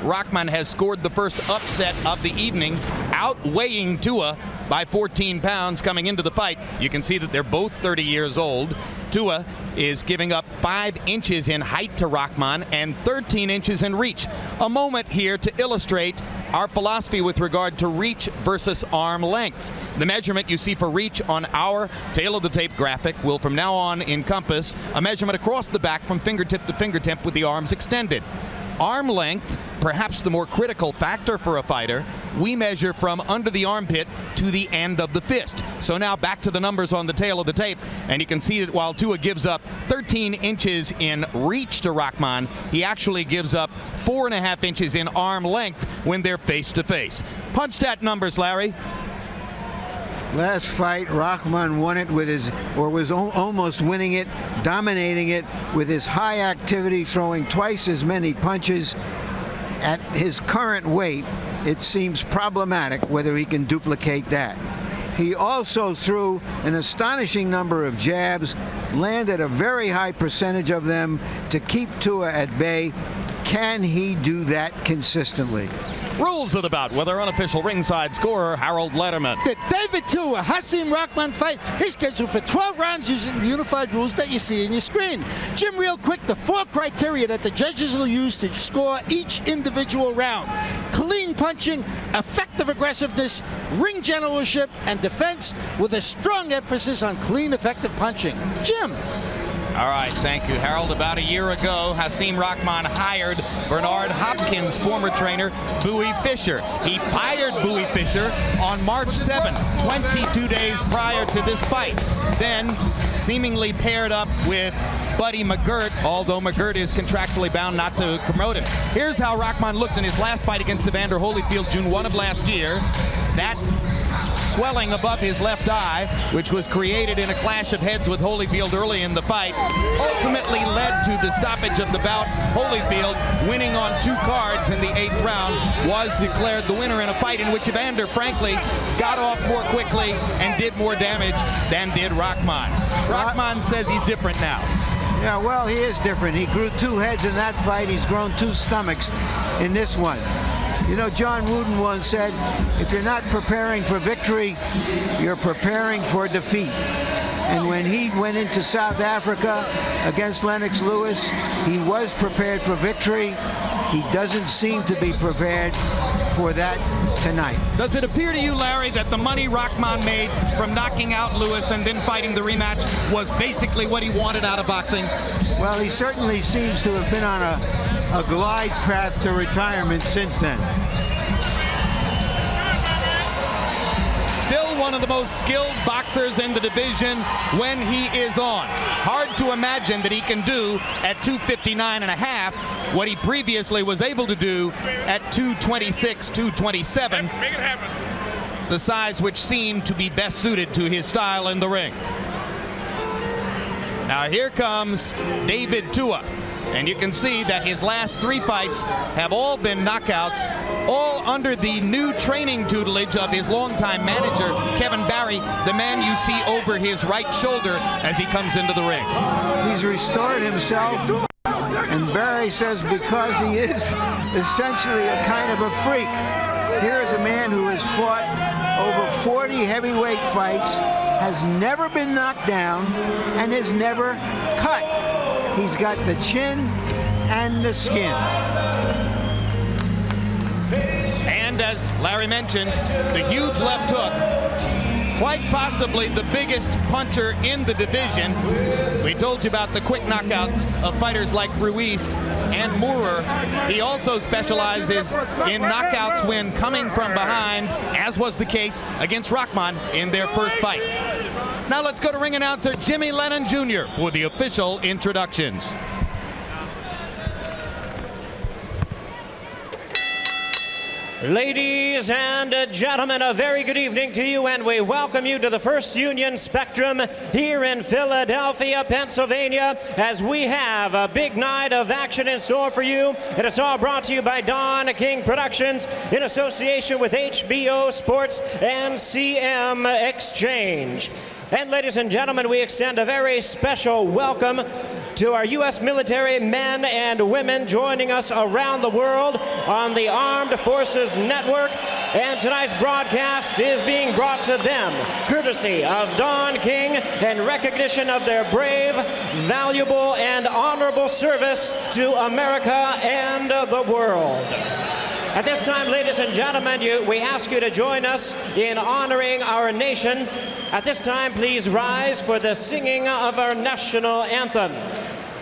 Rahman has scored the first upset of the evening, outweighing Tua by 14 pounds coming into the fight. You can see that they're both 30 years old. Tua is giving up 5 inches in height to Rahman and 13 inches in reach. A moment here to illustrate our philosophy with regard to reach versus arm length. The measurement you see for reach on our tail of the tape graphic will from now on encompass a measurement across the back from fingertip to fingertip with the arms extended. Arm length, perhaps the more critical factor for a fighter, we measure from under the armpit to the end of the fist. So now back to the numbers on the tail of the tape, and you can see that while Tua gives up 13 inches in reach to Rahman, he actually gives up 4.5 inches in arm length when they're face to face. Punch that numbers, Larry. Last fight, Rahman won it with his, or was almost winning it, dominating it with his high activity, throwing twice as many punches. At his current weight, it seems problematic whether he can duplicate that. He also threw an astonishing number of jabs, landed a very high percentage of them to keep Tua at bay. Can he do that consistently? Rules of the bout with our unofficial ringside scorer, Harold Letterman. The David Tua Hasim Rahman fight is scheduled for 12 rounds using the unified rules that you see on your screen. Jim, real quick, the 4 criteria that the judges will use to score each individual round: clean punching, effective aggressiveness, ring generalship, and defense, with a strong emphasis on clean, effective punching. Jim. All right, thank you, Harold. About a year ago, Hasim Rahman hired Bernard Hopkins' former trainer, Bowie Fischer. He fired Bowie Fischer on March 7th, 22 days prior to this fight. Then seemingly paired up with Buddy McGirt, although McGirt is contractually bound not to promote him. Here's how Rahman looked in his last fight against Evander Holyfield, June 1 of last year. That swelling above his left eye, which was created in a clash of heads with Holyfield early in the fight, ultimately led to the stoppage of the bout. Holyfield, winning on 2 cards in the 8th round, was declared the winner in a fight in which Evander, frankly, got off more quickly and did more damage than did Rahman. Rahman says he's different now. Yeah, well, he is different. He grew 2 heads in that fight. He's grown 2 stomachs in this one. You know, John Wooden once said, if you're not preparing for victory, you're preparing for defeat. And when he went into South Africa against Lennox Lewis, he was prepared for victory. He doesn't seem to be prepared for that tonight. Does it appear to you, Larry, that the money Rahman made from knocking out Lewis and then fighting the rematch was basically what he wanted out of boxing? Well, he certainly seems to have been on a glide path to retirement since then. Still one of the most skilled boxers in the division when he is on. Hard to imagine that he can do at 259.5 what he previously was able to do at 226, 227. Make it happen. The size which seemed to be best suited to his style in the ring. Now here comes David Tua. And you can see that his last 3 fights have all been knockouts, all under the new training tutelage of his longtime manager, Kevin Barry, the man you see over his right shoulder as he comes into the ring. He's restored himself, and Barry says because he is essentially a kind of a freak. Here's a man who has fought over 40 heavyweight fights, has never been knocked down, and has never cut. He's got the chin and the skin. And as Larry mentioned, the huge left hook, quite possibly the biggest puncher in the division. We told you about the quick knockouts of fighters like Ruiz and Moorer. He also specializes in knockouts when coming from behind, as was the case against Rahman in their first fight. Now let's go to ring announcer Jimmy Lennon Jr. for the official introductions. Ladies and gentlemen, a very good evening to you, and we welcome you to the First Union Spectrum here in Philadelphia, Pennsylvania, as we have a big night of action in store for you. And it's all brought to you by Don King Productions in association with HBO Sports and CM Exchange. And ladies and gentlemen, we extend a very special welcome to our U.S. military men and women joining us around the world on the Armed Forces Network. And tonight's broadcast is being brought to them courtesy of Don King in recognition of their brave, valuable, and honorable service to America and the world. At this time, ladies and gentlemen, we ask you to join us in honoring our nation. At this time, please rise for the singing of our national anthem.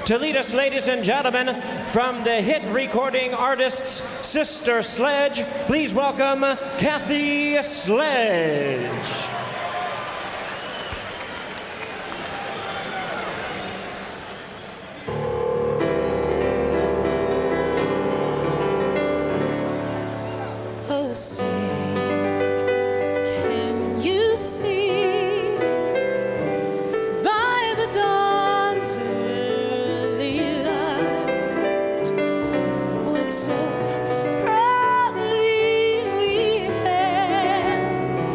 To lead us, ladies and gentlemen, from the hit recording artist's Sister Sledge, please welcome Kathy Sledge. Oh, say, can you see by the dawn's early light what so proudly we hailed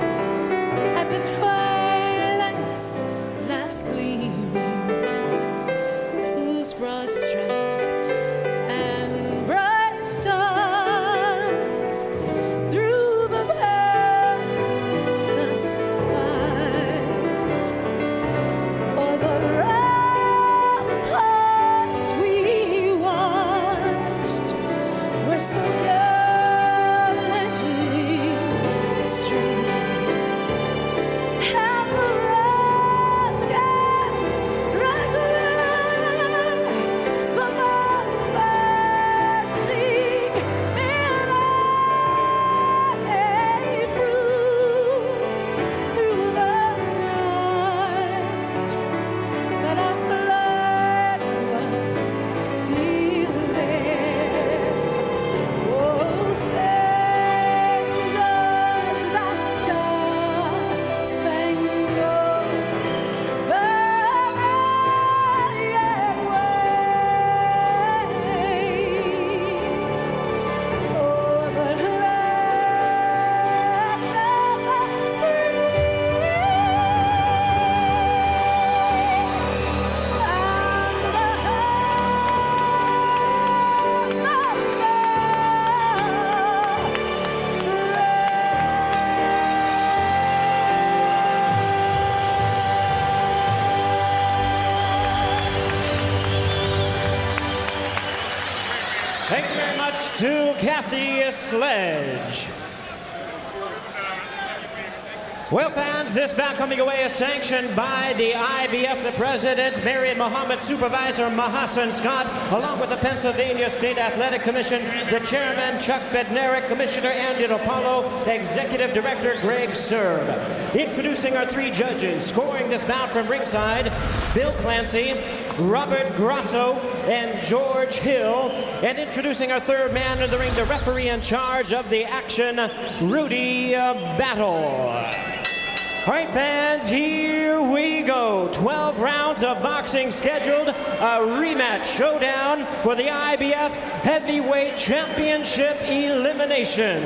at the twilight's last gleaming, whose broad stripes and bright stars through the perilous fight o'er the ramparts we watched were so gallantly streaming, and the rockets rattling, the bombs bursting in a through the night, that our flag was still there. Oh, sing us that star-spangled banner yet wave o'er the land of the Thank you very much to Kathy Sledge. Well, fans, this bout coming away is sanctioned by the IBF, the president, Marion Muhammad, supervisor Mahasan Scott, along with the Pennsylvania State Athletic Commission, the chairman, Chuck Bednarik, Commissioner Andy Apollo, executive director Greg Serb. Introducing our three judges, scoring this bout from ringside, Bill Clancy, Robert Grasso, and George Hill. And introducing our third man in the ring, the referee in charge of the action, Rudy Battle. All right, fans, here we go. 12 rounds of boxing scheduled. A rematch showdown for the IBF Heavyweight Championship elimination.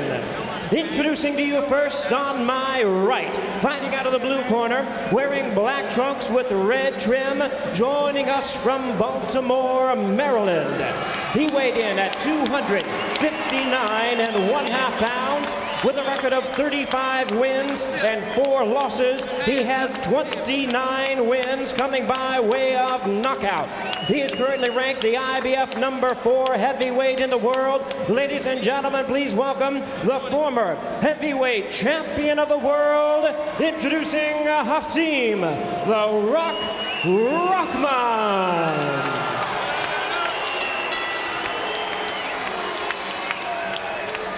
Introducing to you first on my right, fighting out of the blue corner, wearing black trunks with red trim, joining us from Baltimore, Maryland. He weighed in at 259.5 pounds. With a record of 35 wins and 4 losses, he has 29 wins coming by way of knockout. He is currently ranked the IBF number 4 heavyweight in the world. Ladies and gentlemen, please welcome the former heavyweight champion of the world, introducing Hasim Rahman.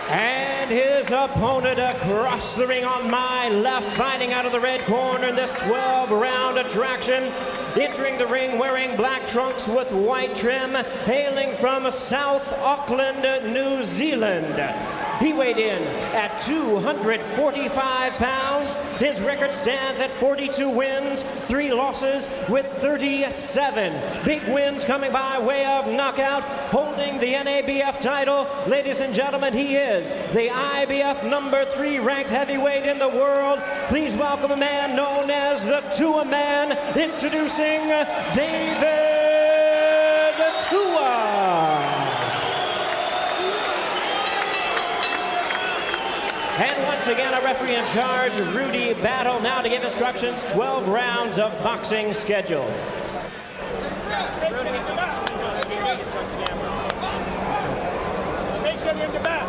And his opponent across the ring on my left, fighting out of the red corner in this 12-round attraction. Entering the ring wearing black trunks with white trim, hailing from South Auckland, New Zealand. He weighed in at 245 pounds. His record stands at 42 wins, 3 losses with 37 big wins coming by way of knockout. Holding the NABF title, ladies and gentlemen, he is the IBF number 3 ranked heavyweight in the world. Please welcome a man known as the Two-A-Man, introducing David And once again, a referee in charge, Rudy Battle, now to give instructions, 12 rounds of boxing schedule. Make sure you're in the back.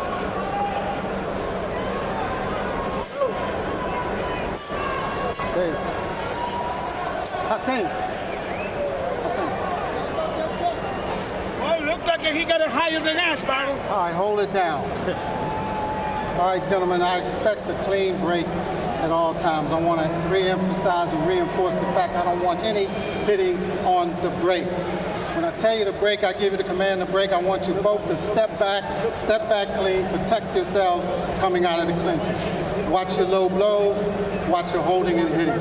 Hasim. Well, it looked like he got it higher than that, Sparrow. All right, hold it down. All right, gentlemen, I expect a clean break at all times. I want to re-emphasize and reinforce the fact I don't want any hitting on the break. When I tell you to break, I give you the command to break. I want you both to step back clean, protect yourselves coming out of the clinches. Watch your low blows, watch your holding and hitting.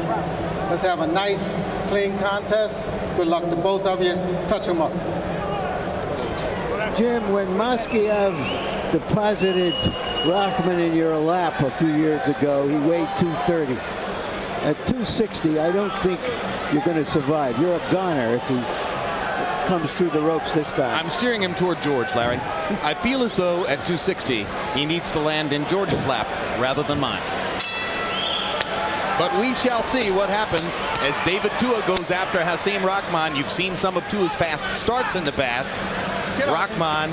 Let's have a nice, clean contest. Good luck to both of you. Touch them up. Jim, when Moskiev deposited Rahman in your lap a few years ago, he weighed 230. At 260, I don't think you're going to survive. You're a goner if he comes through the ropes this time. I'm steering him toward George, Larry. I feel as though at 260, he needs to land in George's lap rather than mine. But we shall see what happens as David Tua goes after Hasim Rahman. You've seen some of Tua's fast starts in the past. Rahman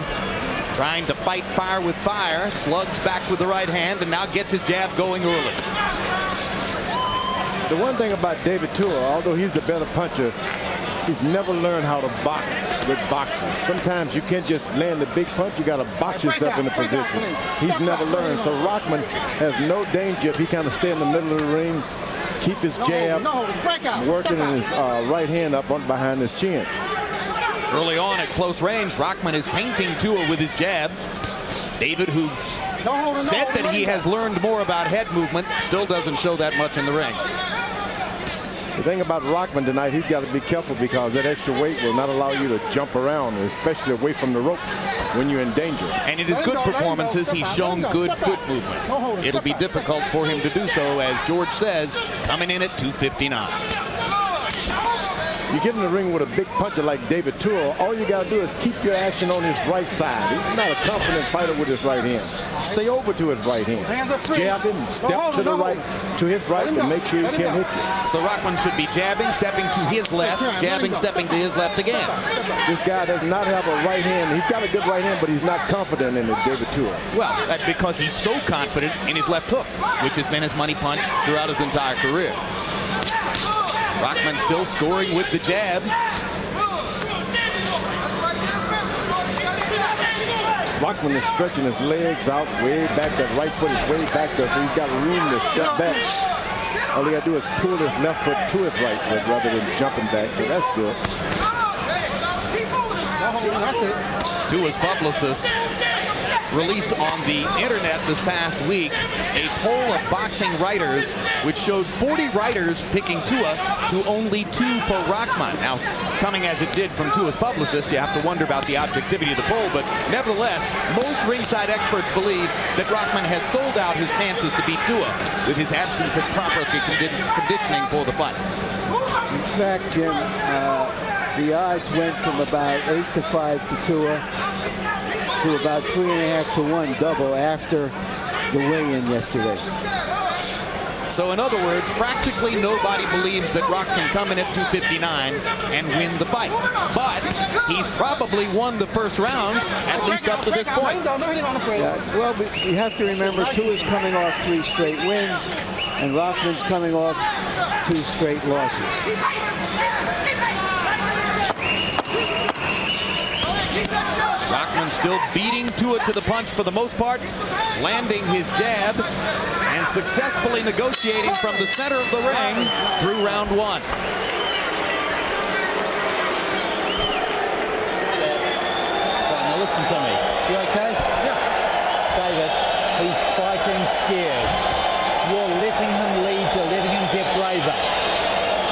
trying to fight fire with fire, slugs back with the right hand, and now gets his jab going early. The one thing about David Tua, although he's the better puncher, he's never learned how to box with boxers. Sometimes you can't just land a big punch, you got to box yourself in the position. He's never learned. So Rahman has no danger if he kind of stay in the middle of the ring, keep his jab, working his right hand up behind his chin. Early on at close range, Rahman is painting Tua with his jab. David, who said that he has learned more about head movement, still doesn't show that much in the ring. The thing about Rahman tonight, he's got to be careful because that extra weight will not allow you to jump around, especially away from the ropes when you're in danger. And in his good performances, he's shown good foot movement. It'll be difficult for him to do so, as George says, coming in at 259. You get in the ring with a big puncher like David Tua, all you got to do is keep your action on his right side. He's not a confident fighter with his right hand. Stay over to his right hand. Jab him, step to the right, to his right, and make sure he can't hit you. So Rahman should be jabbing, stepping to his left, jabbing, stepping to his left again. This guy does not have a right hand. He's got a good right hand, but he's not confident in it, David Tua. Well, that's because he's so confident in his left hook, which has been his money punch throughout his entire career. Rahman still scoring with the jab. Rahman is stretching his legs out way back. That right foot is way back there, so he's got room to step back. All he got to do is pull his left foot to his right foot rather than jumping back, so that's good. Tua's publicist released on the internet this past week a poll of boxing writers which showed 40 writers picking Tua to only 2 for Rahman. Now, coming as it did from Tua's publicist, you have to wonder about the objectivity of the poll, but nevertheless, most ringside experts believe that Rahman has sold out his chances to beat Tua with his absence of proper conditioning for the fight. In fact, Jim, the odds went from about 8-5 to Tua to about 3.5 to 1 double after the weigh-in yesterday. So in other words, practically nobody believes that Rock can come in at 259 and win the fight. But he's probably won the first round, at least up to this point. Yeah, well, you have to remember, Tua's coming off 3 straight wins, and Rahman's coming off 2 straight losses. Rahman still beating Tua to the punch for the most part, landing his jab and successfully negotiating from the center of the ring through round 1. Now listen to me. You okay? Yeah. David, he's fighting scared. You're letting him lead. You're letting him get braver.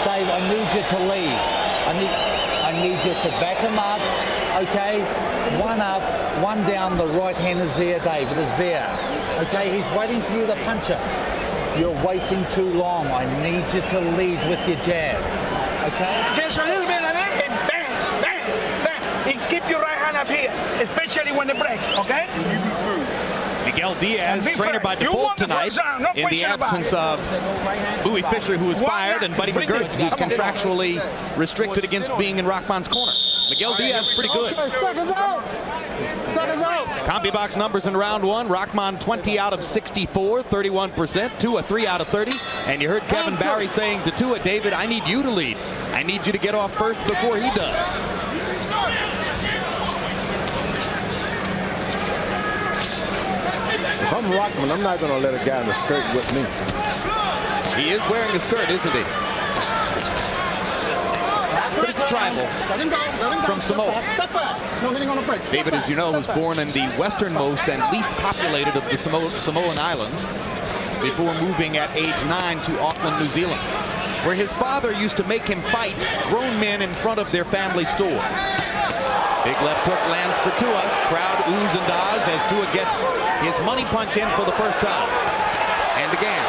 Dave, I need you to lead. I need you to back him up. Okay, 1 up, 1 down. The right hand is there, David, is there. Okay, he's waiting for you to punch it. You're waiting too long. I need you to lead with your jab. Okay? Just a little bit of it, and bang, bang, bang. And keep your right hand up here, especially when it breaks, okay? He Miguel Diaz, trainer by default tonight, in the absence of Louis Fisher, who was fired, and Buddy McGirt, who's contractually restricted against being in Rahman's corner. Miguel Diaz, pretty good. CompuBox numbers in round one. Rahman 20 out of 64, 31%. Tua 3 out of 30. And you heard Kevin Barry saying to Tua, David, I need you to lead. I need you to get off first before he does. If I'm Rahman, I'm not going to let a guy in the skirt with me. He is wearing a skirt, isn't he? But it's tribal. Let him go. Let him go. From Samoa. Step back. No hitting on the brakes. David, as you know, was born in the westernmost and least populated of the Samoan Islands before moving at age 9 to Auckland, New Zealand, where his father used to make him fight grown men in front of their family store. Big left hook lands for Tua. Crowd oohs and ahs as Tua gets his money punch in for the first time. And again.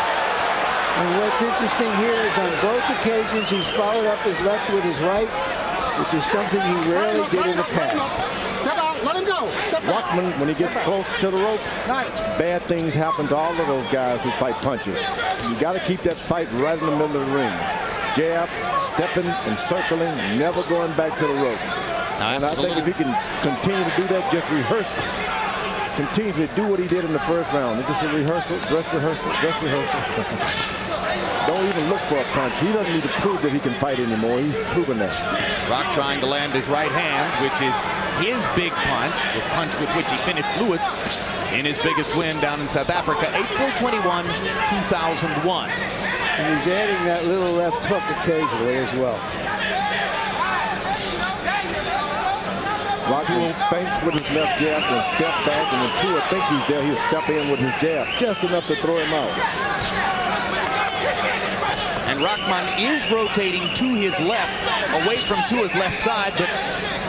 And what's interesting here is on both occasions he's followed up his left with his right, which is something he rarely did in the past. Step out. Let him go. Step back. Rahman, when he gets close to the ropes, bad things happen to all of those guys who fight punches. You got to keep that fight right in the middle of the ring. Jab, stepping and circling, never going back to the rope. And I think if he can continue to do that, just rehearse it. Continue to do what he did in the first round. It's just a rehearsal, dress rehearsal, dress rehearsal. Don't even look for a punch. He doesn't need to prove that he can fight anymore. He's proven that. Rock trying to land his right hand, which is his big punch, the punch with which he finished Lewis in his biggest win down in South Africa, April 21, 2001. And he's adding that little left hook occasionally as well. Rahman feints with his left jab and step back, and when Tua thinks he's there, he'll step in with his jab, just enough to throw him out. And Rahman is rotating to his left, away from Tua's left side, but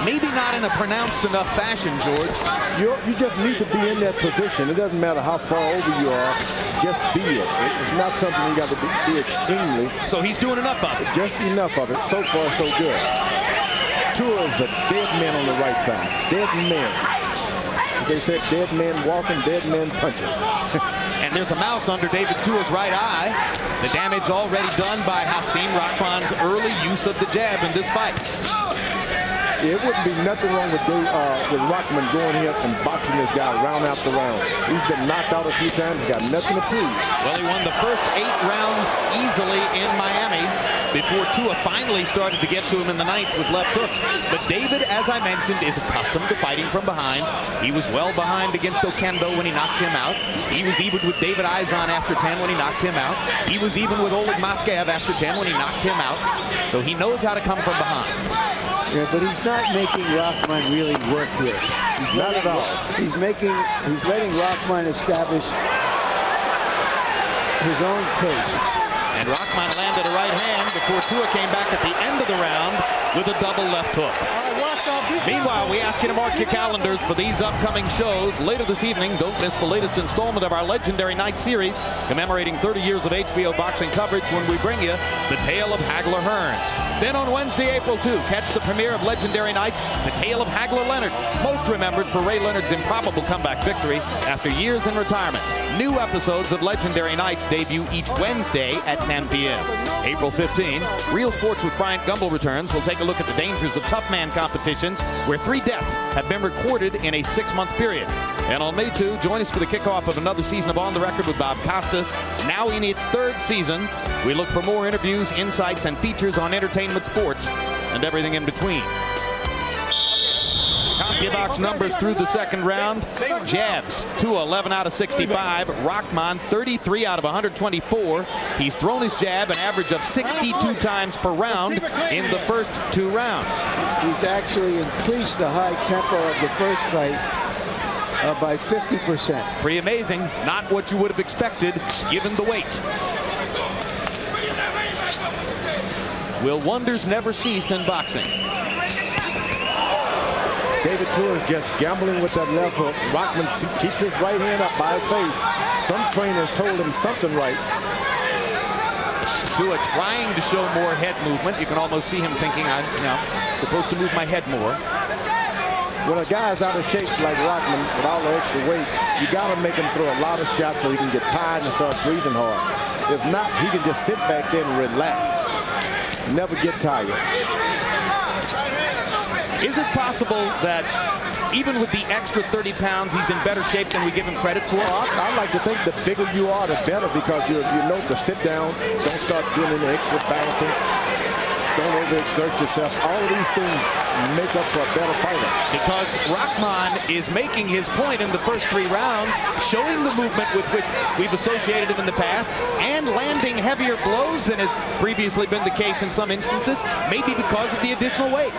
maybe not in a pronounced enough fashion, George. You just need to be in that position. It doesn't matter how far over you are, just be it. It's not something you got to be extremely. So he's doing enough of it. Just enough of it. So far, so good. Tua's a dead man on the right side. Dead man. They said dead man walking, dead man punching. And there's a mouse under David Tua's right eye. The damage already done by Hasim Rahman's early use of the jab in this fight. It wouldn't be nothing wrong with Rahman going here and boxing this guy round after round. He's been knocked out a few times, got nothing to prove. Well, he won the first 8 rounds easily in Miami before Tua finally started to get to him in the 9th with left hooks. But David, as I mentioned, is accustomed to fighting from behind. He was well behind against Okendo when he knocked him out. He was even with David Izon after 10 when he knocked him out. He was even with Oleg Maskev after 10 when he knocked him out. So he knows how to come from behind. Yeah, but he's not making Rahman really work here. He's not at all. He's letting Rahman establish his own pace. And Rahman landed a right hand before Tua came back at the end of the round with a double left hook. Meanwhile, we ask you to mark your calendars for these upcoming shows. Later this evening, don't miss the latest installment of our Legendary Night series, commemorating 30 years of HBO boxing coverage when we bring you The Tale of Hagler Hearns. Then on Wednesday, April 2, catch the premiere of Legendary Nights, The Tale of Hagler Leonard, most remembered for Ray Leonard's improbable comeback victory after years in retirement. New episodes of Legendary Nights debut each Wednesday at 10 p.m. April 15, Real Sports with Bryant Gumbel returns. We'll take a look at the dangers of tough man competitions, where 3 deaths have been recorded in a 6-month period. And on May 2, join us for the kickoff of another season of On the Record with Bob Costas, now in its 3rd season. We look for more interviews, insights, and features on entertainment, sports, and everything in between. CompuBox numbers through the 2nd round. Jabs, Tua 11 out of 65. Rahman 33 out of 124. He's thrown his jab an average of 62 times per round in the first 2 rounds. He's actually increased the high tempo of the first fight by 50%. Pretty amazing. Not what you would have expected given the weight. Will wonders never cease in boxing? David Tua is just gambling with that left hook. Rahman keeps his right hand up by his face. Some trainers told him something right. Tua trying to show more head movement. You can almost see him thinking, I'm supposed to move my head more. when a guy's out of shape like Rahman with all the extra weight, you got to make him throw a lot of shots so he can get tired and start breathing hard. If not, he can just sit back there and relax. Never get tired. Is it possible that even with the extra 30 pounds, he's in better shape than we give him credit for? I like to think the bigger you are, the better, because you know to sit down, don't start doing any extra balancing, don't overexert yourself. All of these things make up for a better fighter. Because Rahman is making his point in the first 3 rounds, showing the movement with which we've associated him in the past, and landing heavier blows than has previously been the case in some instances, maybe because of the additional weight.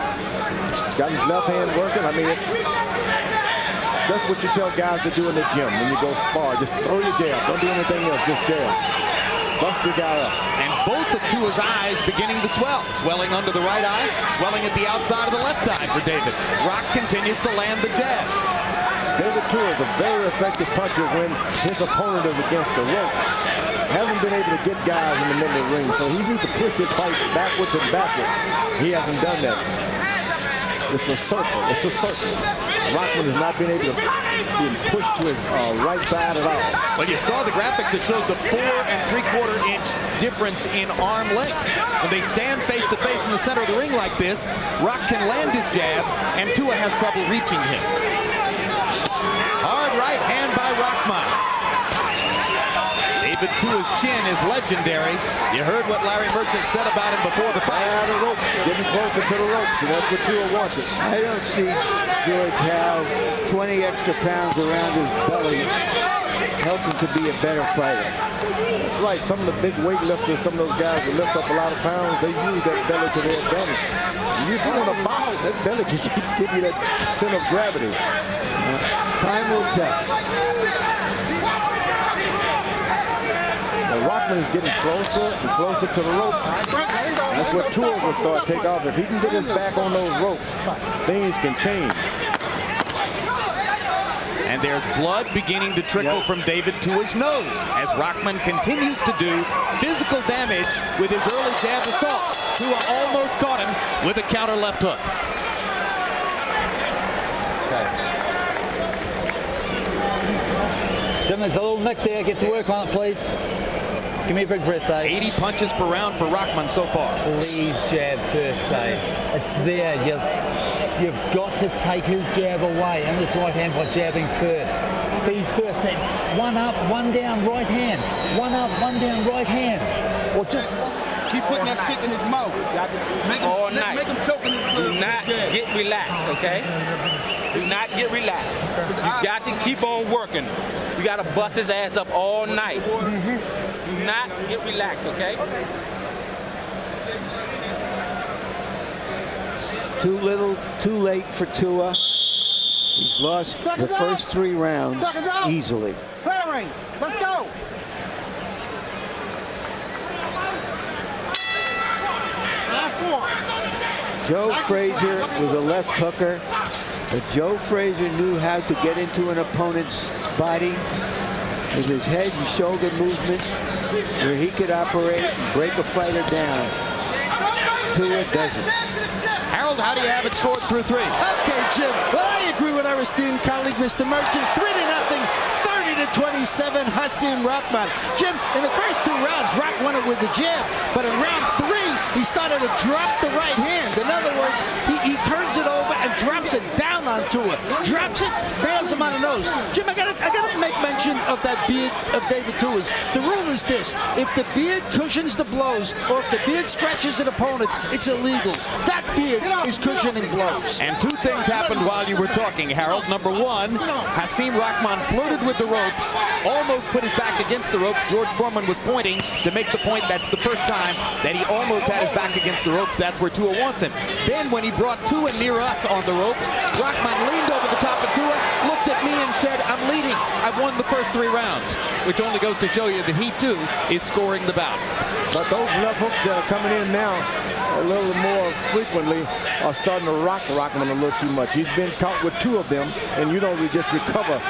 Got his left hand working. I mean, that's what you tell guys to do in the gym when you go spar. Just throw your jab. Don't do anything else. Just jab. Bust your guy up. And both of Tua's eyes beginning to swell. Swelling under the right eye, swelling at the outside of the left eye for David. Rock continues to land the jab. David Tua is a very effective puncher when his opponent is against the rope. Hasn't been able to get guys in the middle of the ring, so he needs to push his fight backwards and backwards. He hasn't done that. It's a circle. It's a circle. Rahman has not been able to be pushed to his right side at all. Well, you saw the graphic that showed the 4 3/4 inch difference in arm length. When they stand face to face in the center of the ring like this, Rock can land his jab, and Tua has trouble reaching him. Hard right hand by Rahman. David Tua's chin is legendary. You heard what Larry Merchant said about him before the fight. The ropes, getting closer to the ropes, and that's what Tua wants it. I don't see George how 20 extra pounds around his belly help him to be a better fighter. That's right. Some of the big weightlifters, some of those guys that lift up a lot of pounds, they use that belly to their advantage. When you're doing a box, that belly can give you that center of gravity. Time will tell. Rahman is getting closer and closer to the ropes. That's where Tua will start to take off. If he can get his back on those ropes, things can change. And there's blood beginning to trickle from David Tua's nose as Rahman continues to do physical damage with his early jab assault. Tua almost caught him with a counter left hook. Jim, there's a little nick there. Get to work on it, please. Give me a big breath, Dave. 80 punches per round for Rahman so far. Please jab first, Dave. It's there. You've got to take his jab away and his right hand by jabbing first. Be first. One up, one down, right hand. One up, one down, right hand. Or just keep putting that stick in his mouth. All night. Make him choke in his blood. Do not get relaxed, okay? Do not get relaxed. You got to keep on working. You got to bust his ass up all night. Do not get relaxed, okay? Too little, too late for Tua. He's lost the first 3 rounds easily. Clearing. Let's go. Joe Frazier was a left hooker, but Joe Frazier knew how to get into an opponent's body with his head and shoulder movement where he could operate and break a fighter down. Tua doesn't. Harold, how do you have it scored through 3? Okay, Jim. Well, I agree with our esteemed colleague, Mr. Merchant. 3-0, 30-27, Hasim Rahman. Jim, in the first 2 rounds, Rock won it with the jab, but in round 3, he started to drop the right hand. In other words, he turns it over and drops it down onto it. Drops it, nails him on the nose. Jim, I gotta make mention of that beard of David Tua's. The rule is this: if the beard cushions the blows, or if the beard scratches an opponent, it's illegal. That beard is cushioning blows. And 2 things happened while you were talking, Harold. Number 1, Hasim Rahman flirted with the ropes, almost put his back against the ropes. George Foreman was pointing to make the point that's the first time that he almost had his back against the ropes. That's where Tua wants him. Then when he brought Tua near us on the ropes, Rahman leaned over the top of Tua, looked at me and said, "I'm leading. I've won the first 3 rounds," which only goes to show you that he too is scoring the bout. But those left hooks that are coming in now a little more frequently are starting to rock Rahman a little too much. He's been caught with 2 of them, and you don't just recover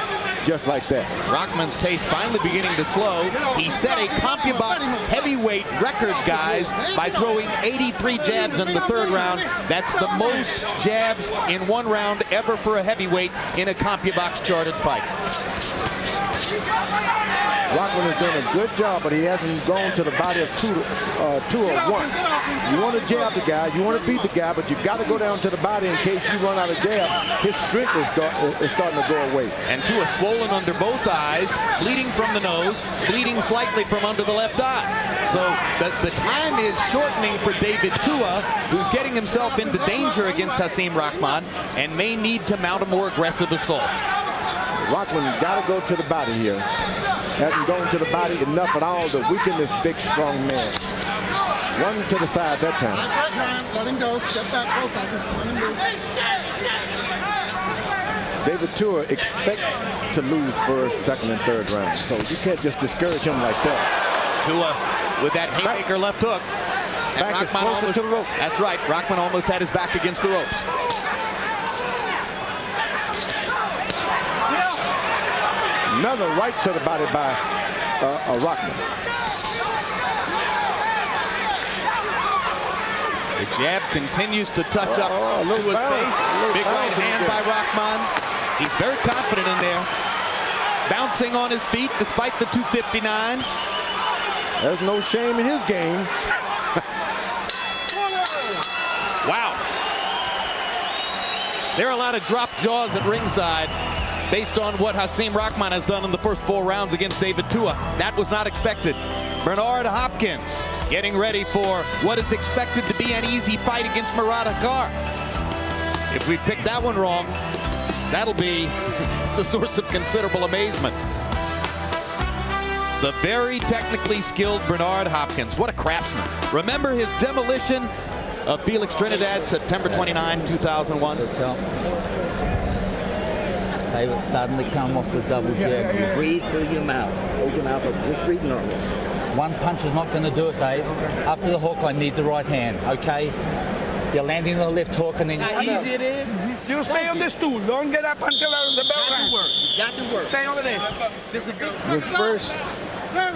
just like that. Rockman's pace finally beginning to slow. He set a CompuBox heavyweight record, guys, by throwing 83 jabs in the third round. That's the most jabs in one round ever for a heavyweight in a CompuBox charted fight. Rockman has done a good job, but he hasn't gone to the body of Tua once. You want to jab the guy, you want to beat the guy, but you've got to go down to the body in case you run out of jab. His strength is starting to go away. And Tua swollen under both eyes, bleeding from the nose, bleeding slightly from under the left eye. So the time is shortening for David Tua, who's getting himself into danger against Hasim Rahman and may need to mount a more aggressive assault. Rockman got to go to the body here. Hasn't gone to the body enough at all to weaken this big, strong man. One to the side that time. Let him go. Step back, both of them. Let him move. David Tua expects to lose first, second, and third round. So you can't just discourage him like that. Tua with that haymaker left hook. And Back is Rahman closer almost, to the rope. That's right. Rahman almost had his back against the ropes. Another right to the body by Rahman. The jab continues to touch up to his face. Big right hand by Rahman. He's very confident in there. Bouncing on his feet despite the 259. There's no shame in his game. Wow. There are a lot of drop jaws at ringside based on what Hasim Rahman has done in the first 4 rounds against David Tua. That was not expected. Bernard Hopkins getting ready for what is expected to be an easy fight against Murad Akar. If we pick that one wrong, that'll be the source of considerable amazement. The very technically skilled Bernard Hopkins. What a craftsman. Remember his demolition of Felix Trinidad, September 29, 2001? David suddenly come off the double jab. You breathe through your mouth. Hold your mouth up. Just breathe normal. One punch is not going to do it, Dave. After the hook, I need the right hand, okay? You're landing the left hook and then... How easy it is? You stay on this stool. Don't get up until the bell rings. You got to work. Stay over there. The first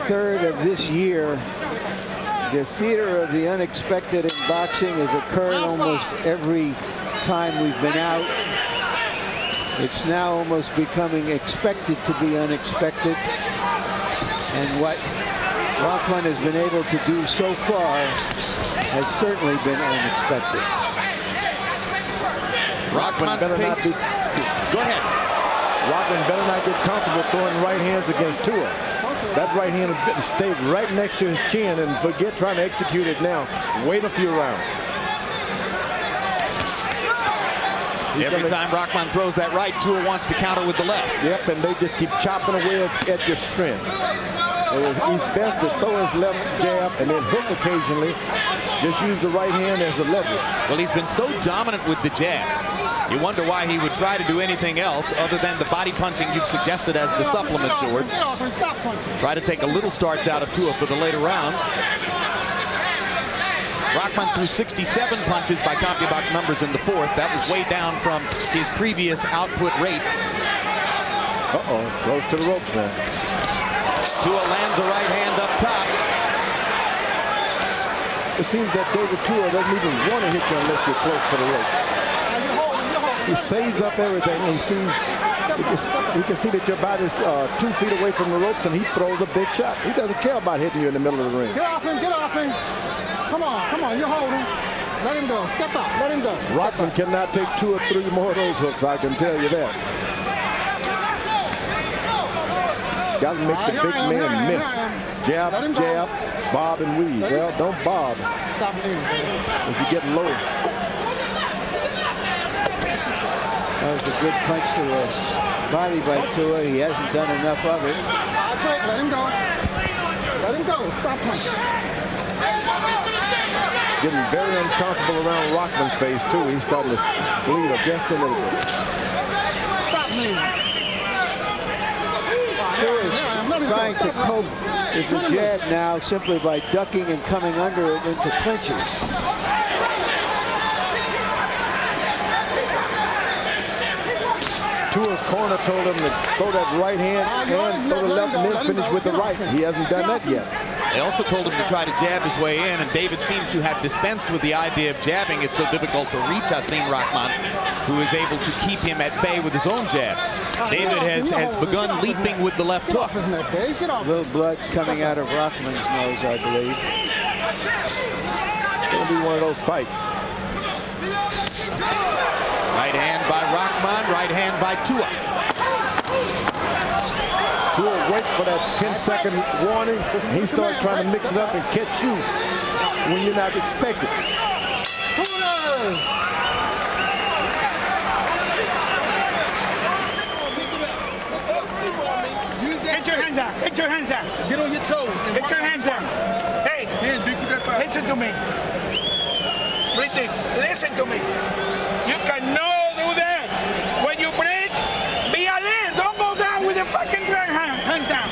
third of this year, the theater of the unexpected in boxing has occurred almost every time we've been out. It's now almost becoming expected to be unexpected. And what Rahman has been able to do so far has certainly been unexpected. Rahman better not be... Go ahead. Rahman better not get comfortable throwing right hands against Tua. That right hand stayed right next to his chin, and forget trying to execute it now. Wait a few rounds. Every time Rahman throws that right, Tua wants to counter with the left. Yep, and they just keep chopping away at your strength. He's best to throw his left jab and then hook occasionally. Just use the right hand as a leverage. Well, he's been so dominant with the jab. You wonder why he would try to do anything else other than the body punching you've suggested as the supplement, George. Try to take a little starch out of Tua for the later rounds. Rahman threw 67 punches by CompuBox numbers in the fourth. That was way down from his previous output rate. Uh-oh, close to the ropes now. Tua lands a right hand up top. It seems that David Tua doesn't even want to hit you unless you're close to the ropes. He saves up everything. He sees, he can see that your body's 2 feet away from the ropes, and he throws a big shot. He doesn't care about hitting you in the middle of the ring. Get off him, get off him. Come on, you hold him. Let him go, step out, let him go. Rahman cannot take 2 or 3 more of those hooks, I can tell you that. Got to make the big man miss. Jab, jab, bob and weave. Well, don't bob. Stop moving. If you get low. That was a good punch to the body by Tua. He hasn't done enough of it. Let him go. Let him go. Stop punching. It's getting very uncomfortable around Rahman's face, too. He's starting to bleed just a little bit. Stop moving. Tua is trying to cope with the jab now simply by ducking and coming under it into clinches. Tua's corner told him to throw that right hand and throw the left and then finish with the right. He hasn't done that yet. They also told him to try to jab his way in, and David seems to have dispensed with the idea of jabbing. It's so difficult to reach Hasim Rahman, who is able to keep him at bay with his own jab. David has begun leaping with the left hook. A little blood coming out of Rahman's nose, I believe. It's going to be one of those fights. Right hand by Rahman, right hand by Tua. Tua waits for that 10-second warning. He starts trying to mix it up and catch you when you're not expected. Get your hands out. Get your hands out. Get on your toes. Get your hands out. Hey, listen to me. Breathe. Listen to me. You cannot do that. When you break, be alert. Don't go down with your fucking hands down.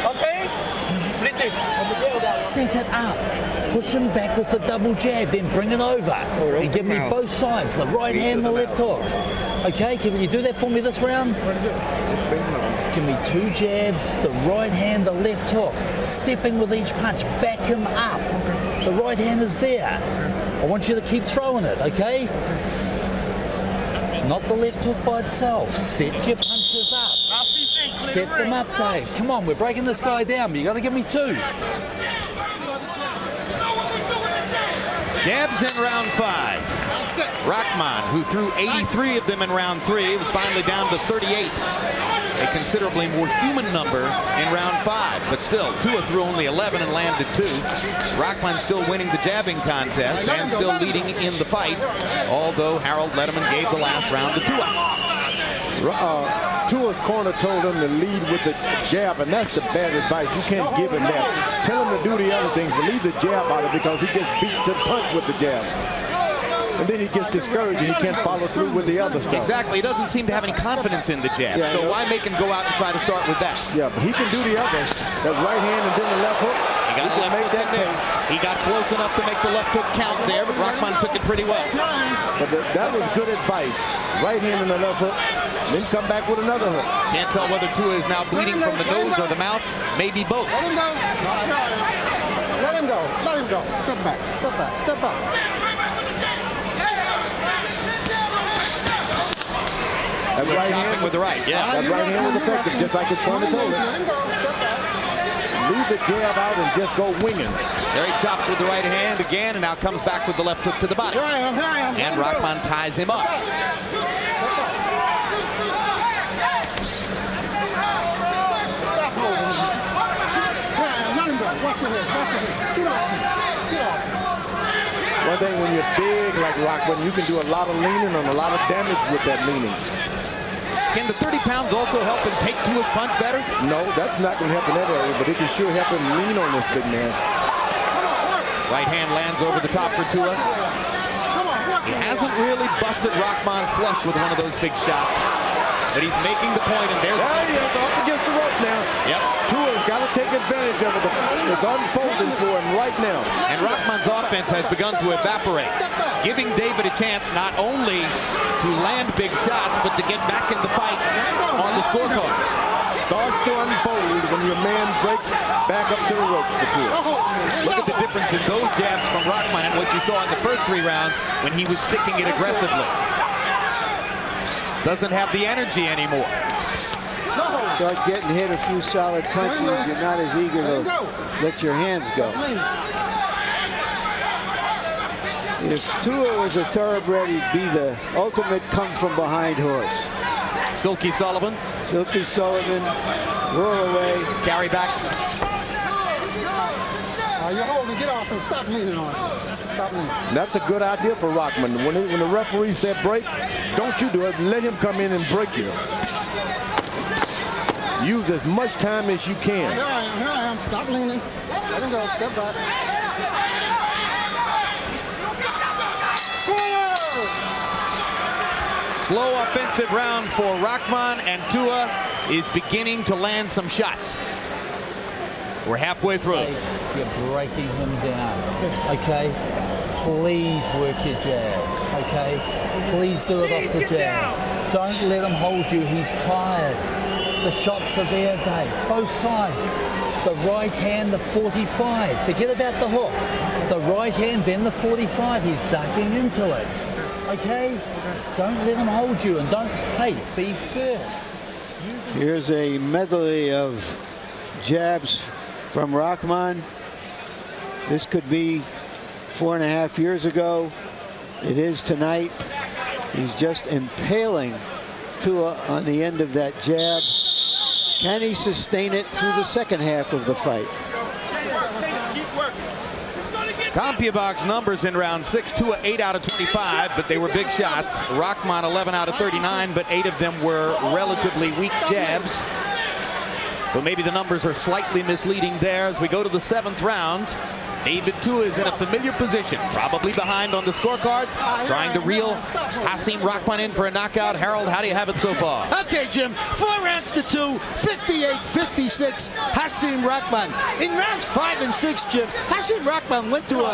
Okay? Breathe. Set it up. Push him back with the double jab, then bring it over. And give me both sides, the right hand, the left hook. Okay, can you do that for me this round? Give me 2 jabs, the right hand, the left hook. Stepping with each punch, back him up. The right hand is there. I want you to keep throwing it, okay? Not the left hook by itself. Set your punches up. Set them up, Dave. Come on, we're breaking this guy down, but you got to give me 2. Jabs in round 5. Rahman, who threw 83 of them in round 3, was finally down to 38. A considerably more human number in round 5, but still, Tua threw only 11 and landed 2. Rahman still winning the jabbing contest and still leading in the fight, although Harold Letterman gave the last round to Tua. Tua's corner told him to lead with the jab, and that's the bad advice. You can't give him that. Tell him to do the other things, but leave the jab out of it because he gets beat to the punch with the jab. And then he gets discouraged and he can't follow through with the other stuff. Exactly. He doesn't seem to have any confidence in the jab. Yeah, so why make him go out and try to start with that? Yeah, but he can do the other. That right hand and then the left hook. He got the left hook in there. He got close enough to make the left hook count there, but Rahman took it pretty well. But that was good advice. Right hand and the left hook. Then come back with another hook. Can't tell whether Tua is now bleeding from the nose or the mouth. Maybe both. Let him go. Let him go. Let him go. Step back. Step back. Step back. That right hand with the right, yeah. That right hand was effective, just like his corner told him. Leave the jab out and just go winging. There he chops with the right hand again, and now comes back with the left hook to the body. And Rahman ties him up. One thing, when you're big like Rahman, you can do a lot of leaning and a lot of damage with that leaning. Can the 30 pounds also help him take Tua's punch better? No, that's not going to help in that area, but it can sure help him lean on this big man. Right hand lands over the top for Tua. He hasn't really busted Rahman flush with one of those big shots, but he's making the point, and there's... There he is, up against the rope now. Yep. Tua's got to take advantage of it. It's unfolding for him right now. And Rahman's offense has begun to evaporate, giving David a chance not only to land big shots, but to get back in the fight on the scorecards. Starts to unfold when your man breaks back up to the ropes for Tua. Look at the difference in those jabs from Rahman and what you saw in the first 3 rounds when he was sticking it aggressively. Doesn't have the energy anymore. Start getting hit a few solid punches, you're not as eager to let your hands go. If Tua was a thoroughbred, he'd be the ultimate come-from-behind horse. Silky Sullivan. Silky Sullivan, roll away. Carry back. You're holding, get off and stop leaning on it. Stop leaning. That's a good idea for Rahman. When the referee said break, don't you do it. Let him come in and break you. Use as much time as you can. Here I am. Stop leaning. Let him go. Step back. Slow offensive round for Rahman, and Tua is beginning to land some shots. We're halfway through. You're breaking him down. Okay? Please work your jab. Okay? Please do it off the jab. Don't let him hold you. He's tired. The shots are there, Dave. Both sides. The right hand, the 45. Forget about the hook. The right hand, then the 45. He's ducking into it. Okay? Don't let him hold you, and don't, hey, be first. Here's a medley of jabs from Rahman. This could be 4.5 years ago. It is tonight. He's just impaling Tua on the end of that jab. Can he sustain it through the second half of the fight? CompuBox numbers in round 6, Tua 8 out of 25, but they were big shots. Rahman 11 out of 39, but 8 of them were relatively weak jabs. So maybe the numbers are slightly misleading there. As we go to the 7th round, David Tua is in a familiar position, probably behind on the scorecards, trying to reel Hasim Rahman in for a knockout. Harold, how do you have it so far? Okay, Jim, 4 rounds to 2, 58-56, Hasim Rahman. In rounds 5 and 6, Jim, Hasim Rahman went to a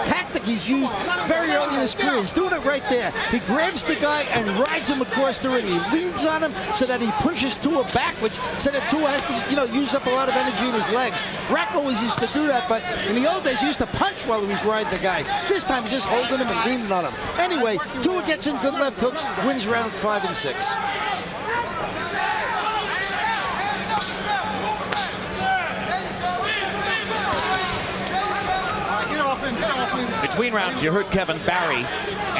tactic he's used very early in his career. He's doing it right there. He grabs the guy and rides him across the ring. He leans on him so that he pushes Tua backwards, so that Tua has to, use up a lot of energy in his legs. Rahman always used to do that, but in the old days, he used to punch while he was riding the guy. This time, he's just holding him and leaning on him. Anyway, Tua gets in good left hooks, wins rounds 5 and 6. Between rounds, you heard Kevin Barry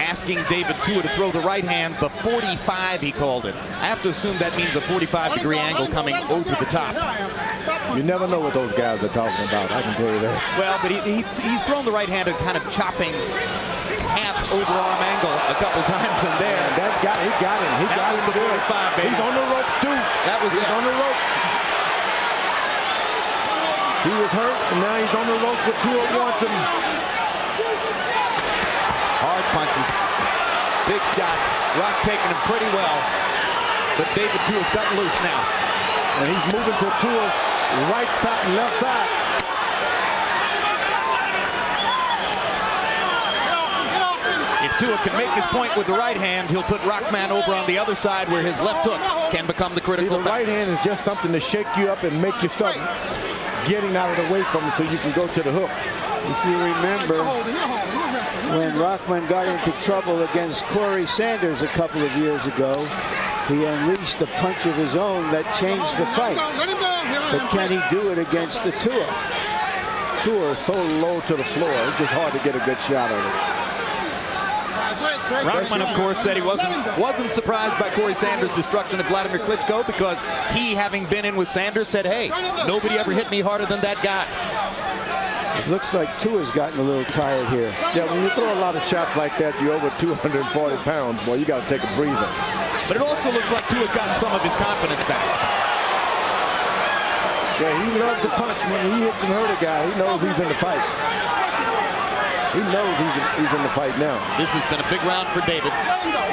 asking David Tua to throw the right hand, the 45 he called it. I have to assume that means a 45-degree angle coming over the top. You never know what those guys are talking about, I can tell you that. Well, but he's thrown the right hand and kind of chopping half overarm angle a couple times in there. And he got him. He got him to do it. He's on the ropes, too. He's on the ropes. He was hurt, and now he's on the ropes, but Tua wants him. Hard punches, big shots. Rock taking him pretty well, but David Tua's gotten loose now. And he's moving to Tua's right side and left side. If Tua can make his point with the right hand, he'll put Rahman over on the other side where his left hook can become the critical factor. The right hand is just something to shake you up and make you start getting out of the way from it so you can go to the hook. If you remember, when Rahman got into trouble against Corey Sanders a couple of years ago, he unleashed a punch of his own that changed the fight. But can he do it against the Tua? Tua is so low to the floor, it's just hard to get a good shot on it. Rahman, of course, said he wasn't surprised by Corey Sanders' destruction of Vladimir Klitschko because he, having been in with Sanders, said, hey, nobody ever hit me harder than that guy. It looks like Tua's gotten a little tired here. Yeah, when you throw a lot of shots like that, you're over 240 pounds, boy, you got to take a breather. But it also looks like Tua's gotten some of his confidence back. Yeah, he loves to punch. When he hits and hurt a guy, he knows he's in the fight. He knows he's in the fight now. This has been a big round for David,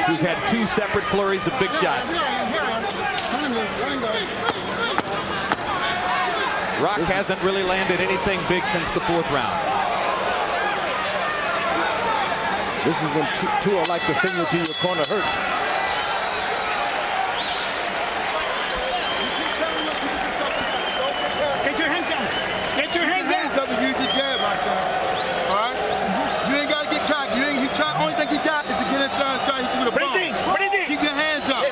who's had 2 separate flurries of big shots. Rock hasn't really landed anything big since the 4th round. This is when Tua like to signal to your corner hurt. Get your hands down. Get your hands down. Use your jab, my son. All right? You ain't got to get cocky. Only thing he got is to get inside and try to hit you with a bomb. Keep your hands up.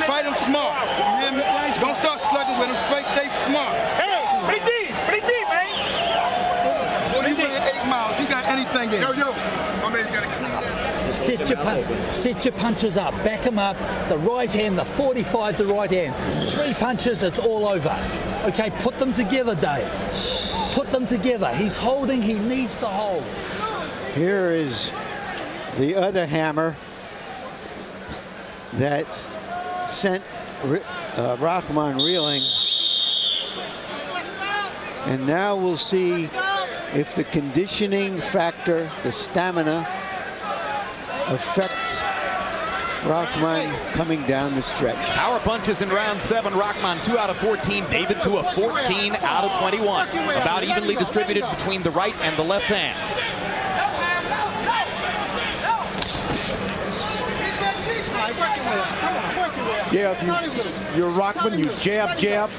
Fight him smart. You hear me? Don't start slugging with him. Stay smart. Pretty deep, man. When you run 8 miles, you got anything in. Yo, my man, you got to clean that. Set your punches up, back him up. The right hand, the 45, the right hand. 3 punches, it's all over. Okay, put them together, Dave. Put them together. He's holding, he needs to hold. Here is the other hammer that sent Rahman reeling. And now we'll see if the conditioning factor, the stamina, affects Rahman coming down the stretch. Power punches in round 7. Rahman 2 out of 14. David Tua 14 out of 21. About evenly distributed between the right and the left hand. Yeah, if you're Rockman, you jab,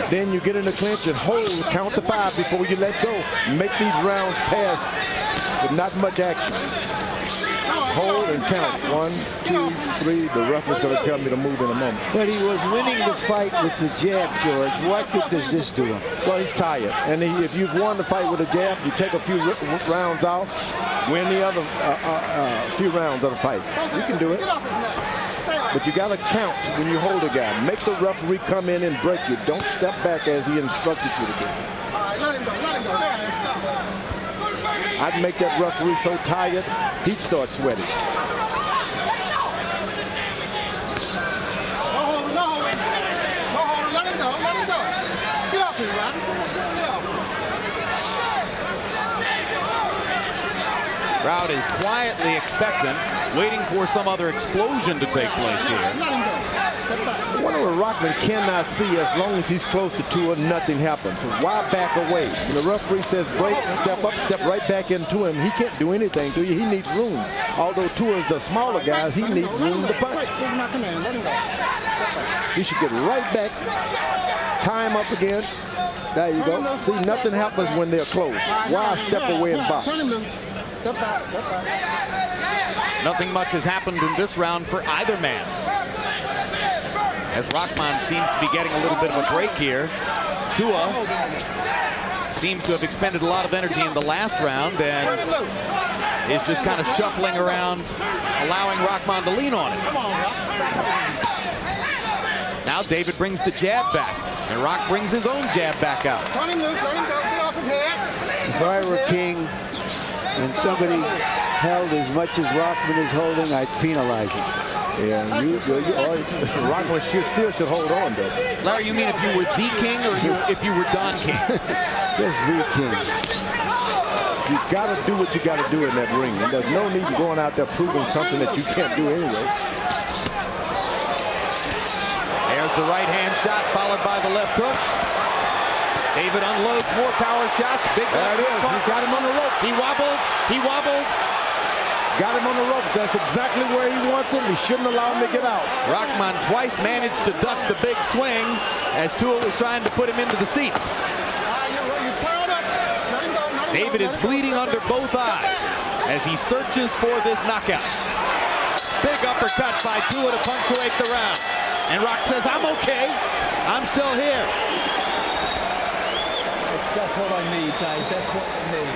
then you get in the clinch and hold, count to 5 before you let go. Make these rounds pass with not much action. Hold and count. 1, 2, 3. The ref is going to tell me to move in a moment. But he was winning the fight with the jab, George. What good does this do him? Well, he's tired. And if you've won the fight with a jab, you take a few rounds off, win the other few rounds of the fight. You can do it. But you got to count when you hold a guy. Make the referee come in and break you. Don't step back as he instructed you to do. I'd make that referee so tired, he'd start sweating. Crowd is quietly expectant, waiting for some other explosion to take place here. One of the Rockman cannot see as long as he's close to Tua, nothing happens. So why back away? When the referee says break, step up, step right back into him. He can't do anything to you. He needs room. Although Tua is the smaller guys, he needs room to punch. He should get right back, tie him up again. There you go. See, nothing happens when they're close. Why step away and box? Nothing much has happened in this round for either man, as Rahman seems to be getting a little bit of a break here. Tua seems to have expended a lot of energy in the last round and is just kind of shuffling around, allowing Rahman to lean on it. Now David brings the jab back, and Rock brings his own jab back out. If I were king and somebody held as much as Rahman is holding, I'd penalize him. Yeah, Rahman still should hold on, though. Larry, you mean if you were the king or if you were Don King? Just the king. You got to do what you got to do in that ring, and there's no need to going out there proving something that you can't do anyway. There's the right hand shot followed by the left hook. David unloads more power shots. Big there it is. He's got him on the ropes. He wobbles. He wobbles. Got him on the ropes. That's exactly where he wants him. He shouldn't allow him to get out. Rahman twice managed to duck the big swing as Tua was trying to put him into the seats. David is bleeding under both eyes as he searches for this knockout. Big uppercut by Tua to punctuate the round. And Rock says, I'm okay. I'm still here. That's what I need, Dave. That's what I need.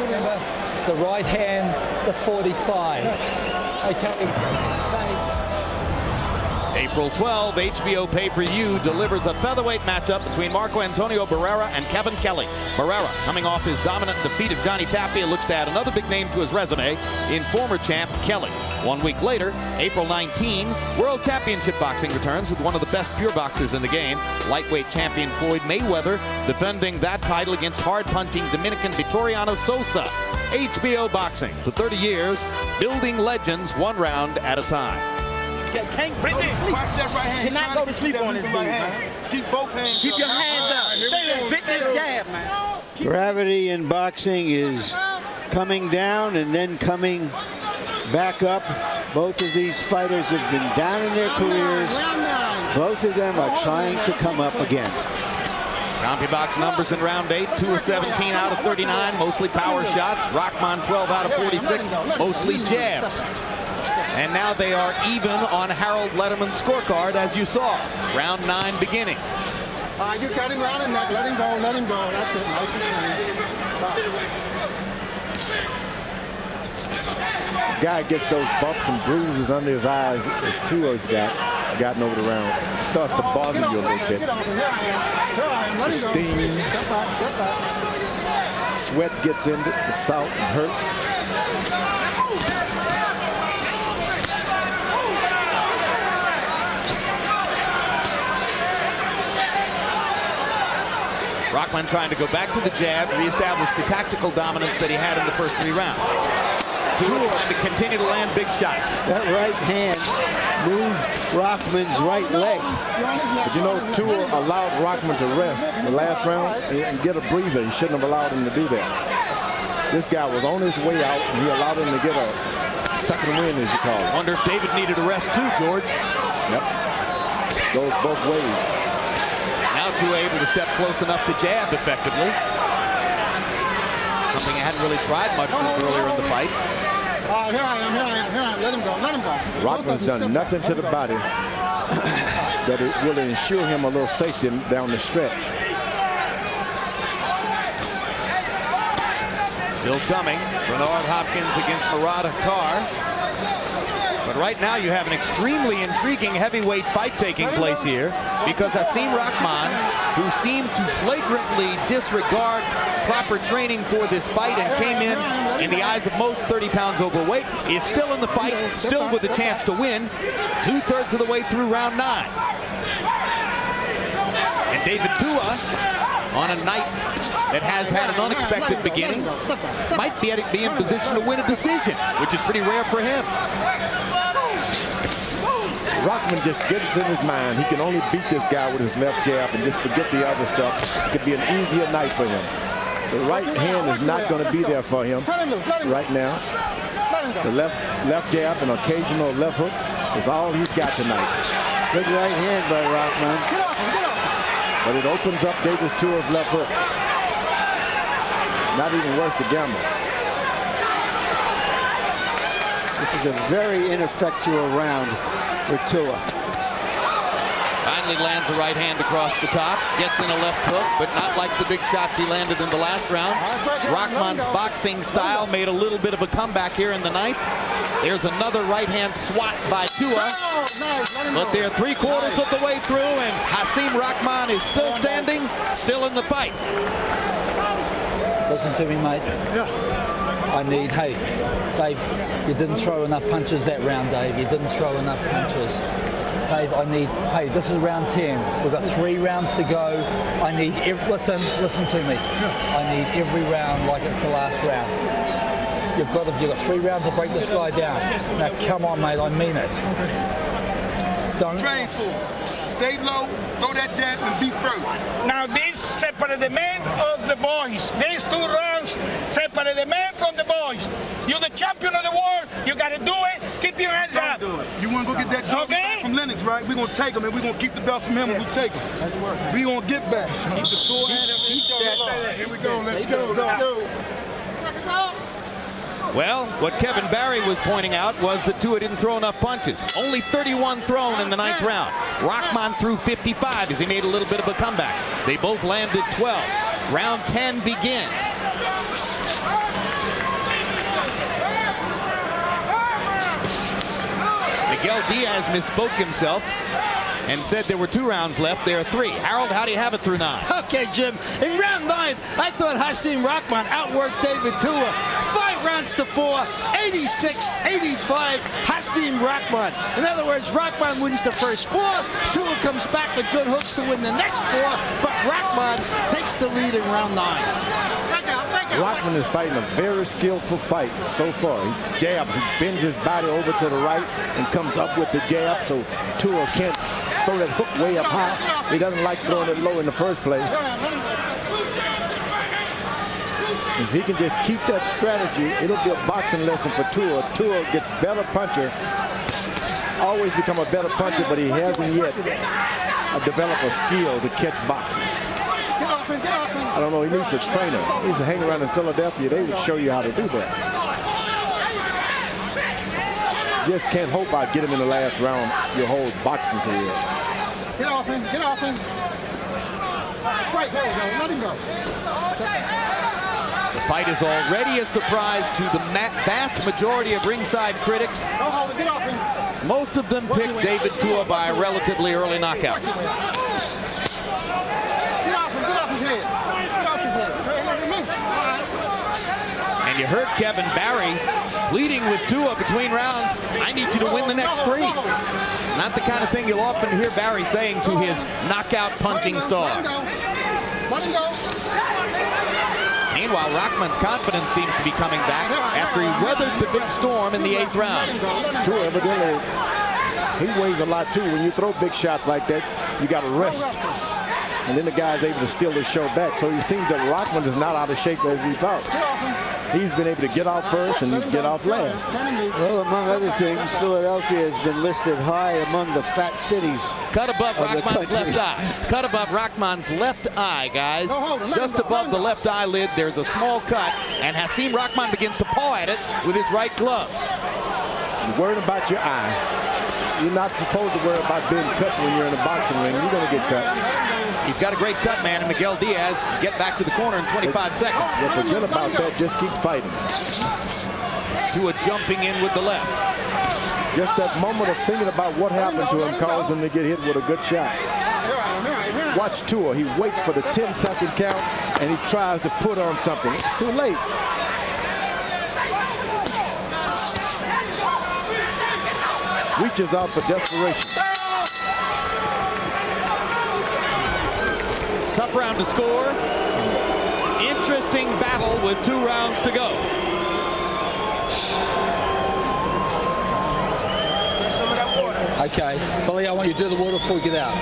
Remember, the right hand, the 45. Okay, April 12, HBO pay-per-view delivers a featherweight matchup between Marco Antonio Barrera and Kevin Kelly. Barrera, coming off his dominant defeat of Johnny Tapia, looks to add another big name to his resume in former champ Kelly. 1 week later, April 19, World Championship Boxing returns with one of the best pure boxers in the game, lightweight champion Floyd Mayweather, defending that title against hard-punching Dominican Vitoriano Sosa. HBO Boxing, for 30 years, building legends one round at a time. Can't go to sleep. Watch that right hand. Cannot go to sleep on this dude, man. Keep both hands. Keep your hands up. Stay there. Bitch this jab, man. Gravity in boxing is coming down and then coming back up. Both of these fighters have been down in their careers. Both of them are trying to come up again. CompuBox numbers in round 8, 2 of 17 out of 39, mostly power shots. Rahman 12 out of 46, mostly jabs. And now they are even on Harold Letterman's scorecard, as you saw. Round 9 beginning. You got him round the neck. Let him go. Let him go. That's it. Nice and clean. Guy gets those bumps and bruises under his eyes as Tua's gotten over the round. It starts to bother you a little bit. It stings. Sweat gets into it. The salt hurts. Rahman trying to go back to the jab, reestablish the tactical dominance that he had in the first 3 rounds. Tua trying to continue to land big shots. That right hand moved Rahman's right leg. But you know, Tua allowed Rahman to rest the last round and get a breather. He shouldn't have allowed him to do that. This guy was on his way out, and he allowed him to get a second wind, as you call it. Wonder if David needed a rest too, George. Yep. Goes both ways. Now Tua able to step close enough to jab effectively. Something I hadn't really tried much since earlier in the fight. Here I am. Let him go. Rockman's done nothing to the body that it will ensure him a little safety down the stretch. Still coming. Bernard Hopkins against Murata Carr. But right now you have an extremely intriguing heavyweight fight taking place here because Hasim Rahman, who seemed to flagrantly disregard proper training for this fight and came in the eyes of most 30 pounds overweight, is still in the fight, still with a chance to win, 2/3 of the way through round 9. And David Tua, on a night that has had an unexpected beginning, might be in position to win a decision, which is pretty rare for him. Rahman just gets in his mind he can only beat this guy with his left jab and just forget the other stuff. It could be an easier night for him. The right hand is not going to be there for him right now. The left jab and occasional left hook is all he's got tonight. Good right hand by Rahman. But it opens up Davis Tua's left hook. Not even worth to gamble. This is a very ineffectual round for Tua. Finally lands a right hand across the top, gets in a left hook, but not like the big shots he landed in the last round. Rahman's boxing style made a little bit of a comeback here in the 9th. There's another right hand swat by Tua, but they're 3/4 of the way through, and Hasim Rahman is still standing, still in the fight. Listen to me, mate. Yeah. Hey, Dave, you didn't throw enough punches that round, Dave. You didn't throw enough punches. Dave, hey, this is round 10. We've got 3 rounds to go. I need listen to me. Yeah. I need every round like it's the last round. You've got 3 rounds to break this guy down. Now, come on, mate, I mean it. Don't Train for it. Stay low, throw that jab, and be first. Now this separate the men of the boys. These 2 rounds separate the men from the boys. You're the champion of the world. You got to do it. Keep your hands up. Do it. You want to go get that trophy back from Lennox, right? We're going to take him, and we're going to keep the belt from him, and we'll take him. We're going to get back. Keep the tour. Here we go. Let's go. Well, what Kevin Barry was pointing out was that Tua didn't throw enough punches. Only 31 thrown in the 9th round. Rahman threw 55 as he made a little bit of a comeback. They both landed 12. Round 10 begins. Miguel Diaz misspoke himself and said there were 2 rounds left. There are 3. Harold, how do you have it through 9? Okay, Jim. In round 9, I thought Hasim Rahman outworked David Tua. 5 rounds to 4, 86-85, Hasim Rahman. In other words, Rahman wins the first 4. Tua comes back with good hooks to win the next 4, but Rahman takes the lead in round 9. Rahman is fighting a very skillful fight so far. He jabs, he bends his body over to the right and comes up with the jab, so Tua can't throw that hook way up high. He doesn't like throwing it low in the first place. If he can just keep that strategy, it'll be a boxing lesson for Tua. Tua gets better puncher, always become a better puncher, but he hasn't yet developed a skill to catch boxers. I don't know, he needs a trainer. He needs to hang around in Philadelphia. They would show you how to do that. Just can't hope I'd get him in the last round your whole boxing career. Get off him. Right, there we go. Let him go. The fight is already a surprise to the vast majority of ringside critics. Get off him. Most of them picked David Tua by a relatively early knockout. Get off his head. And you heard Kevin Barry pleading with Tua between rounds, I need you to win the next 3. It's not the kind of thing you'll often hear Barry saying to his knockout punching star. Let him go. Meanwhile, Rahman's confidence seems to be coming back after he weathered the big storm in the 8th round. Tua evidently, he weighs a lot too. When you throw big shots like that, you got to rest. And then the guy's able to steal his show back. So it seems that Rahman is not out of shape as we thought. He's been able to get off first and get off last. Well, among other things, Philadelphia has been listed high among the fat cities. Cut above Rahman's left eye. Cut above Rahman's left eye, guys. Just above the left eyelid, there's a small cut, and Hasim Rahman begins to paw at it with his right glove. You're worried about your eye. You're not supposed to worry about being cut when you're in a boxing ring. You're going to get cut. He's got a great cut, man, and Miguel Diaz get back to the corner in 25 seconds. Yeah, forget about that. Just keep fighting. Tua jumping in with the left. Just that moment of thinking about what happened to him caused him to get hit with a good shot. Watch Tua. He waits for the 10-second count, and he tries to put on something. It's too late. Reaches out for desperation. Tough round to score. Interesting battle with 2 rounds to go. Okay, Billy, I want you to do the water before we get out.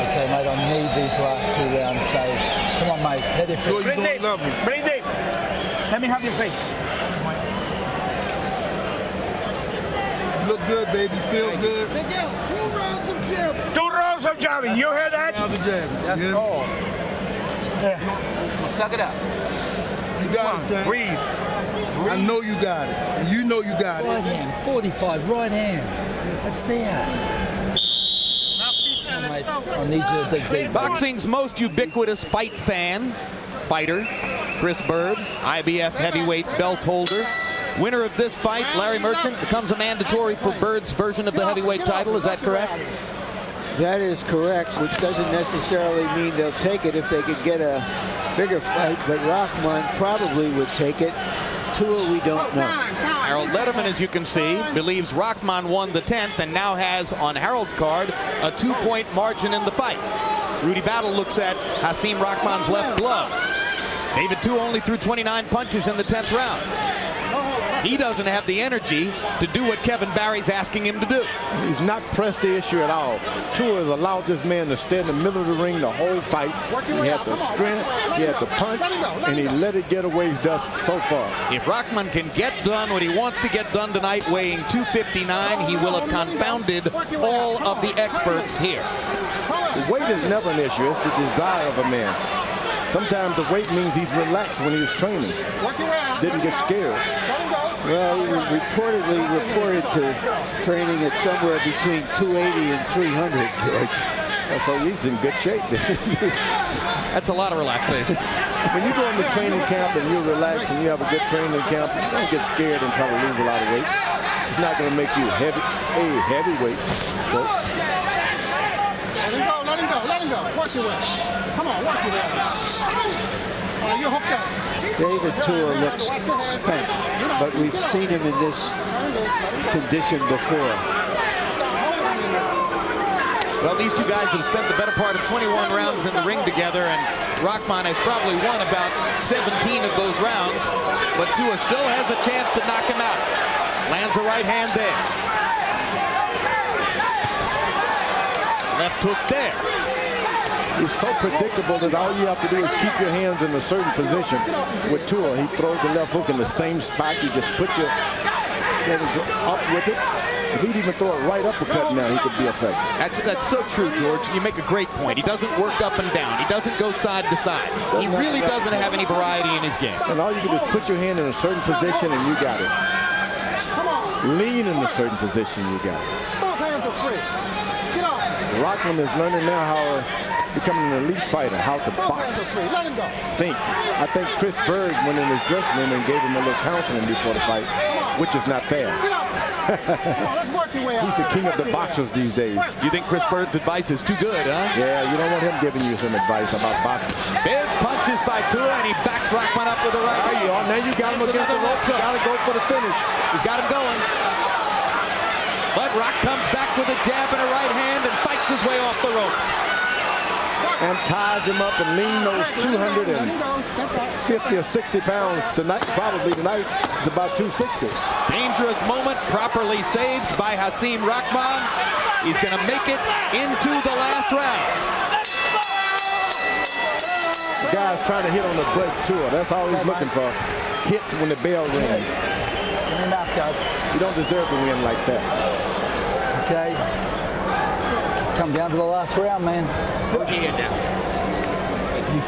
Okay, mate, I need these last 2 rounds, Dave. Come on, mate, head it for Breathe deep. Let me have your face. You look good, baby. Feel good. 2 rounds of jabbing. 2 rounds of jabbing. You heard that? That's all. Yeah. Suck it up. You got it, Chad. Breathe. I know you got it. And you know you got Right it. hand, 45, right hand. It's there. Come on, mate. I need you to dig deep. Boxing's most ubiquitous fighter, Chris Bird, IBF heavyweight belt holder. Winner of this fight, Larry Merchant, becomes a mandatory for Bird's version of the heavyweight title. Is that correct? That is correct, which doesn't necessarily mean they'll take it if they could get a bigger fight, but Rahman probably would take it. Tua, we don't know. Harold Letterman, as you can see, believes Rahman won the 10th and now has on Harold's card a 2-point margin in the fight. Rudy Battle looks at Hasim Rahman's left glove. David Tua only threw 29 punches in the 10th round. He doesn't have the energy to do what Kevin Barry's asking him to do. He's not pressed the issue at all. Tua has allowed this man to stay in the middle of the ring the whole fight. He had the strength, he had the punch, and he let it get away thus so far. If Rahman can get done what he wants to get done tonight, weighing 259, he will have confounded all of the experts here. The weight is never an issue. It's the desire of a man. Sometimes the weight means he's relaxed when he was training. Didn't get scared. Well, he was reported to training at somewhere between 280 and 300, George. So he's in good shape. That's a lot of relaxation. When you go into training camp and you're relaxed and you have a good training camp, you don't get scared and try to lose a lot of weight. It's not going to make you heavyweight. So, Let him go. Work your way. Come on, work your way. You're hooked up. David Tua looks spent, but we've seen him in this condition before. Well, these two guys have spent the better part of 21 rounds in the ring together, and Rahman has probably won about 17 of those rounds, but Tua still has a chance to knock him out. Lands a right hand there. Left hook there. He's so predictable that all you have to do is keep your hands in a certain position. With Tua, he throws the left hook in the same spot. You just put your head up with it. If he'd even throw it right uppercut now, he could be effective. That's so true, George. You make a great point. He doesn't work up and down. He doesn't go side to side. He really doesn't have any variety in his game. And all you do is put your hand in a certain position and you got it. Lean in a certain position, you got it. Both hands are free. Get off. Rahman is learning now how to become an elite fighter, how to box. Let him go. I think Chris Bird went in his dressing room and gave him a little counseling before the fight, which is not fair. Come on, let's work your way out. He's the king of the boxers these days. You think Chris Bird's advice is too good, huh? Yeah, you don't want him giving you some advice about boxing. Big punches by Tua, and he backs Rahman up with the right. There you are. Now you got him against the rope. You got to go for the finish. He's got him going. But Rock comes back with a jab and a right hand and fights his way off the ropes. And ties him up and lean those 250 or 60 pounds tonight. Probably tonight is about 260. Dangerous moment, properly saved by Hasim Rahman. He's going to make it into the last round. guys trying to hit on the break Tua. That's all he's looking for. Hit when the bell rings. You don't deserve to win like that. Okay. Come down to the last round, man. Put your head down. You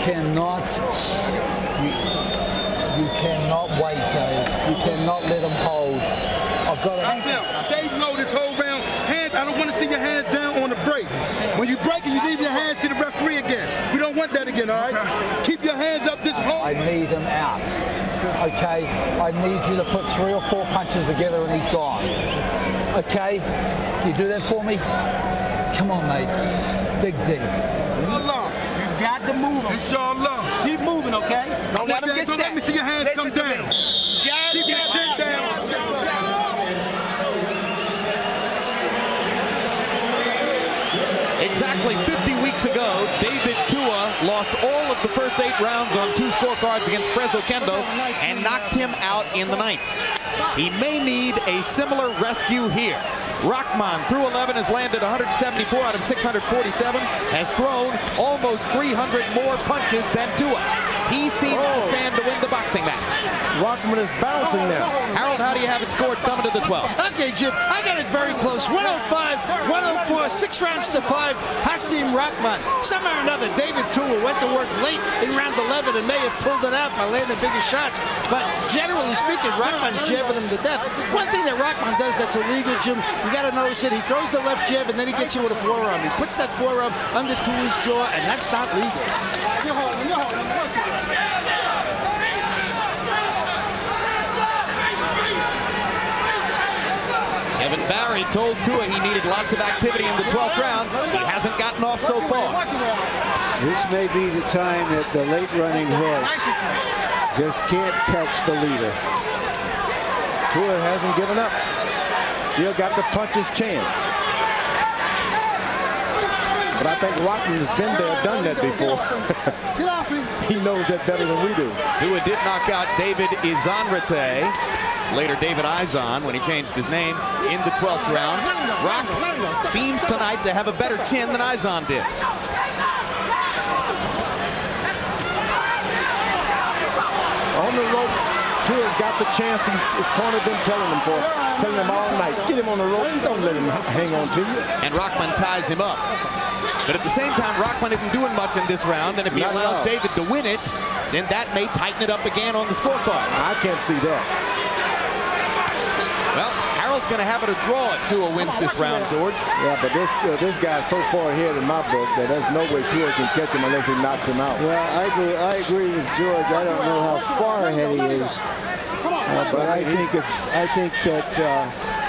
cannot wait, Dave. You cannot let him hold. I've got to... Stay low this whole round. Hands, I don't want to see your hands down on the break. When you break it, you leave your hands to the referee again. We don't want that again, all right? Keep your hands up this whole... I need him out. Okay? I need you to put 3 or 4 punches together and he's gone. Okay? Can you do that for me? Come on, mate. Dig deep. Inshallah. You got to move him. Inshallah. Keep moving, okay? Don't let him get set. Don't let me see your hands come down. Keep your chin down. Exactly 50 weeks ago, David Tua lost all of the first 8 rounds on 2 scorecards against Prezo Kendo and knocked him out in the 9th. He may need a similar rescue here. Rahman, through 11, has landed 174 out of 647, has thrown almost 300 more punches than Tua. He seems to stand to win the boxing match. Rahman is bouncing now. Harold, how do you have it scored coming to the 12? Okay, Jim, I got it very close. 105, 104, 6 rounds to 5. Hasim Rahman. Somehow or another, David Tua went to work late in round 11 and may have pulled it out by landing bigger shots. But generally speaking, Rahman's jabbing him to death. One thing that Rahman does that's illegal, Jim, you got to notice it. He throws the left jab and then he gets you with a forearm. He puts that forearm under Tua's jaw, and that's not legal. You're holding. Kevin Barry told Tua he needed lots of activity in the 12th round. He hasn't gotten off so far. This may be the time that the late-running horse just can't catch the leader. Tua hasn't given up. Still got to punch his chance. But I think Rahman has been there, done that before. He knows that better than we do. Tua did knock out David Izanrate, later David Izan when he changed his name, in the 12th round. Rahman seems tonight to have a better chin than Izan did. On the rope, Tua's got the chance his corner been telling him all night. Get him on the rope, don't let him hang on to you. And Rahman ties him up. But at the same time, Rahman isn't doing much in this round, and if he allows David to win it, then that may tighten it up again on the scorecard. I can't see that. Well, Harold's going to have it a draw if Tua wins this round, George. Yeah, but this guy's so far ahead in my book that there's no way Tua can catch him unless he knocks him out. Well, I agree with George. I don't know how far ahead he is, but I think that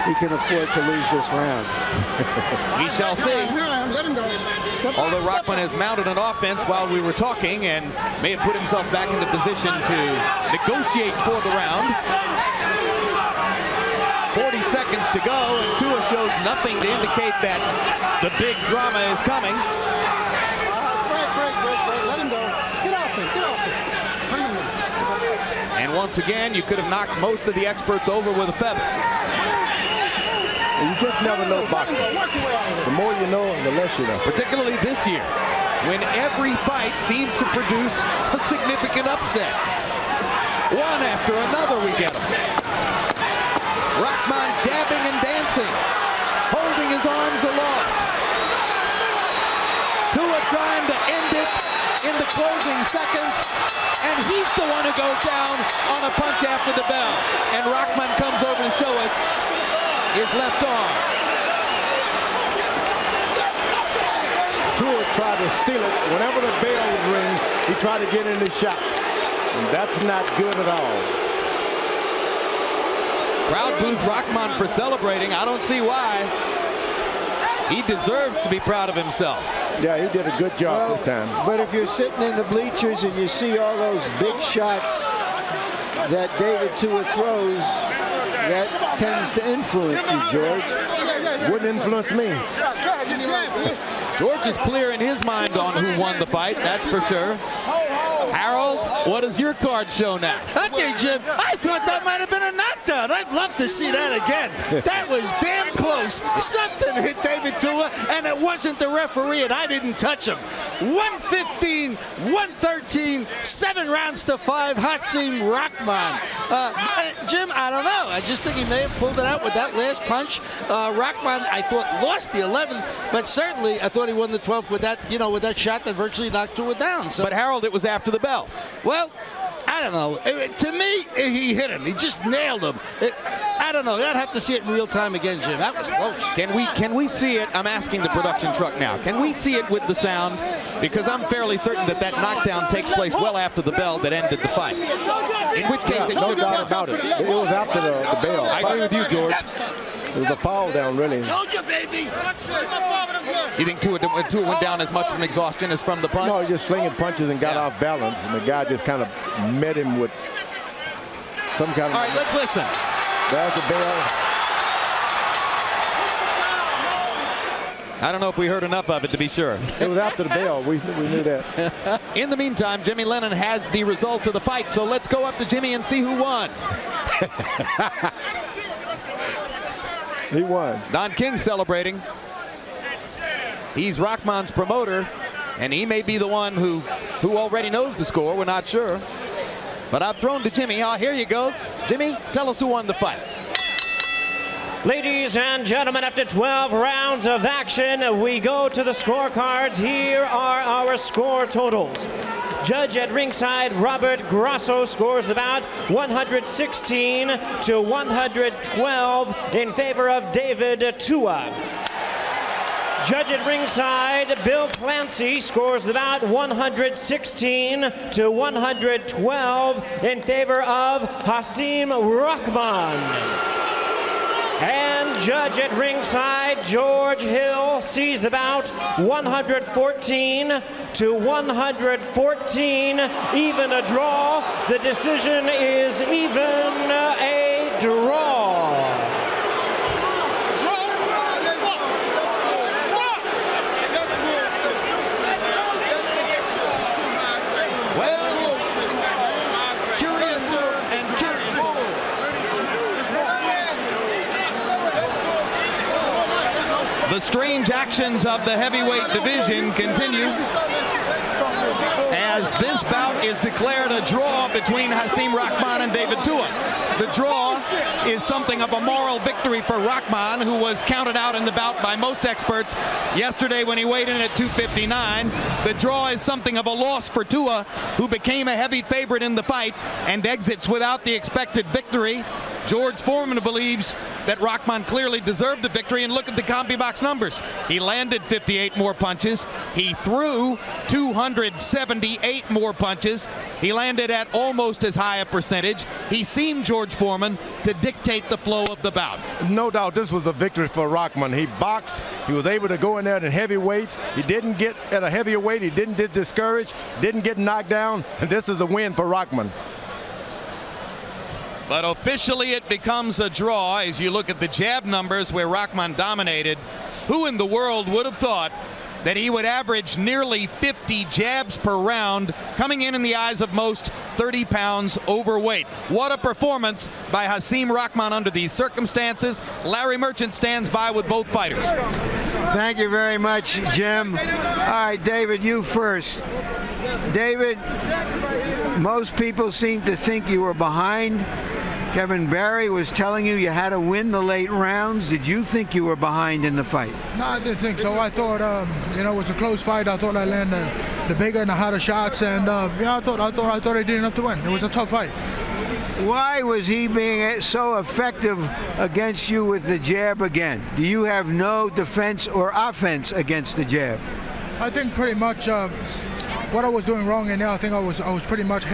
he can afford to lose this round. We shall see. Although Rahman has mounted an offense while we were talking and may have put himself back into position to negotiate for the round. 40 seconds to go, and Tua shows nothing to indicate that the big drama is coming. Let him go. Get off him. And once again, you could have knocked most of the experts over with a feather. You just never know boxing. The more you know, the less you know. Particularly this year, when every fight seems to produce a significant upset. One after another we get them. Rahman jabbing and dancing, holding his arms aloft. Tua trying to end it in the closing seconds, and he's the one who goes down on a punch after the bell. And Rahman comes over to show us his left arm. Tua tried to steal it. Whenever the bell would ring, he tried to get in his shots. And that's not good at all. Crowd boos Rahman for celebrating. I don't see why. He deserves to be proud of himself. Yeah, he did a good job this time. But if you're sitting in the bleachers and you see all those big shots that David Tua throws, that tends to influence you, George. Wouldn't influence me. George is clear in his mind on who won the fight, that's for sure. Harold, what does your card show now? Okay, Jim, I thought that might have been a knockdown. I'd love to see that again. That was damn close. Something hit David Tua, and it wasn't the referee, and I didn't touch him. 115, 113, 7 rounds to 5, Hasim Rahman. Jim, I don't know. I just think he may have pulled it out with that last punch. Rahman, I thought, lost the 11th, but certainly I thought he won the 12th with that, with that shot that virtually knocked Tua down. So. But Harold, it was after the bell. Well, I don't know. To me, he hit him. He just nailed him. I don't know. I'd have to see it in real time again, Jim. That was close. Can we see it? I'm asking the production truck now. Can we see it with the sound? Because I'm fairly certain that knockdown takes place well after the bell that ended the fight. In which case, no doubt about it. It was after the bell. I agree with you, George. It was a foul down, really. Told you, baby. You think Tua went down as much from exhaustion as from the punch? No, just slinging punches and got off balance, and the guy just kind of met him with some kind of... All right, let's listen. There's the bell. I don't know if we heard enough of it to be sure. It was after the bell. We knew that. In the meantime, Jimmy Lennon has the result of the fight, so let's go up to Jimmy and see who won. He won. Don King celebrating. He's Rahman's promoter, and he may be the one who already knows the score. We're not sure. But I've thrown to Jimmy. Oh, here you go. Jimmy, tell us who won the fight. Ladies and gentlemen, after 12 rounds of action, we go to the scorecards. Here are our score totals. Judge at ringside, Robert Grasso, scores the bout 116 to 112 in favor of David Tua. Judge at ringside, Bill Clancy, scores the bout 116 to 112 in favor of Hasim Rahman. And judge at ringside, George Hill, sees the bout 114 to 114, even a draw. The decision is even a draw. The strange actions of the heavyweight division continue as this bout is declared a draw between Hasim Rahman and David Tua. The draw is something of a moral victory for Rahman, who was counted out in the bout by most experts yesterday when he weighed in at 259. The draw is something of a loss for Tua, who became a heavy favorite in the fight and exits without the expected victory. George Foreman believes that Rahman clearly deserved the victory, and look at the CompuBox numbers. He landed 58 more punches. He threw 278 more punches. He landed at almost as high a percentage. He seemed, George Foreman, to dictate the flow of the bout. No doubt this was a victory for Rahman. He boxed. He was able to go in there at heavyweight. He didn't get at a heavier weight. He didn't get discouraged, didn't get knocked down, and this is a win for Rahman. But officially it becomes a draw as you look at the jab numbers where Rahman dominated. Who in the world would have thought that he would average nearly 50 jabs per round, coming in the eyes of most 30 pounds overweight? What a performance by Hasim Rahman under these circumstances. Larry Merchant stands by with both fighters. Thank you very much, Jim. All right, David, you first. David, most people seem to think you were behind. Kevin Barry was telling you had to win the late rounds. Did you think you were behind in the fight? No, I didn't think so. I thought, it was a close fight. I thought I landed the bigger and the harder shots, and I thought I did enough to win. It was a tough fight. Why was he being so effective against you with the jab again? Do you have no defense or offense against the jab? I think pretty much what I was doing wrong in there, I think I was pretty much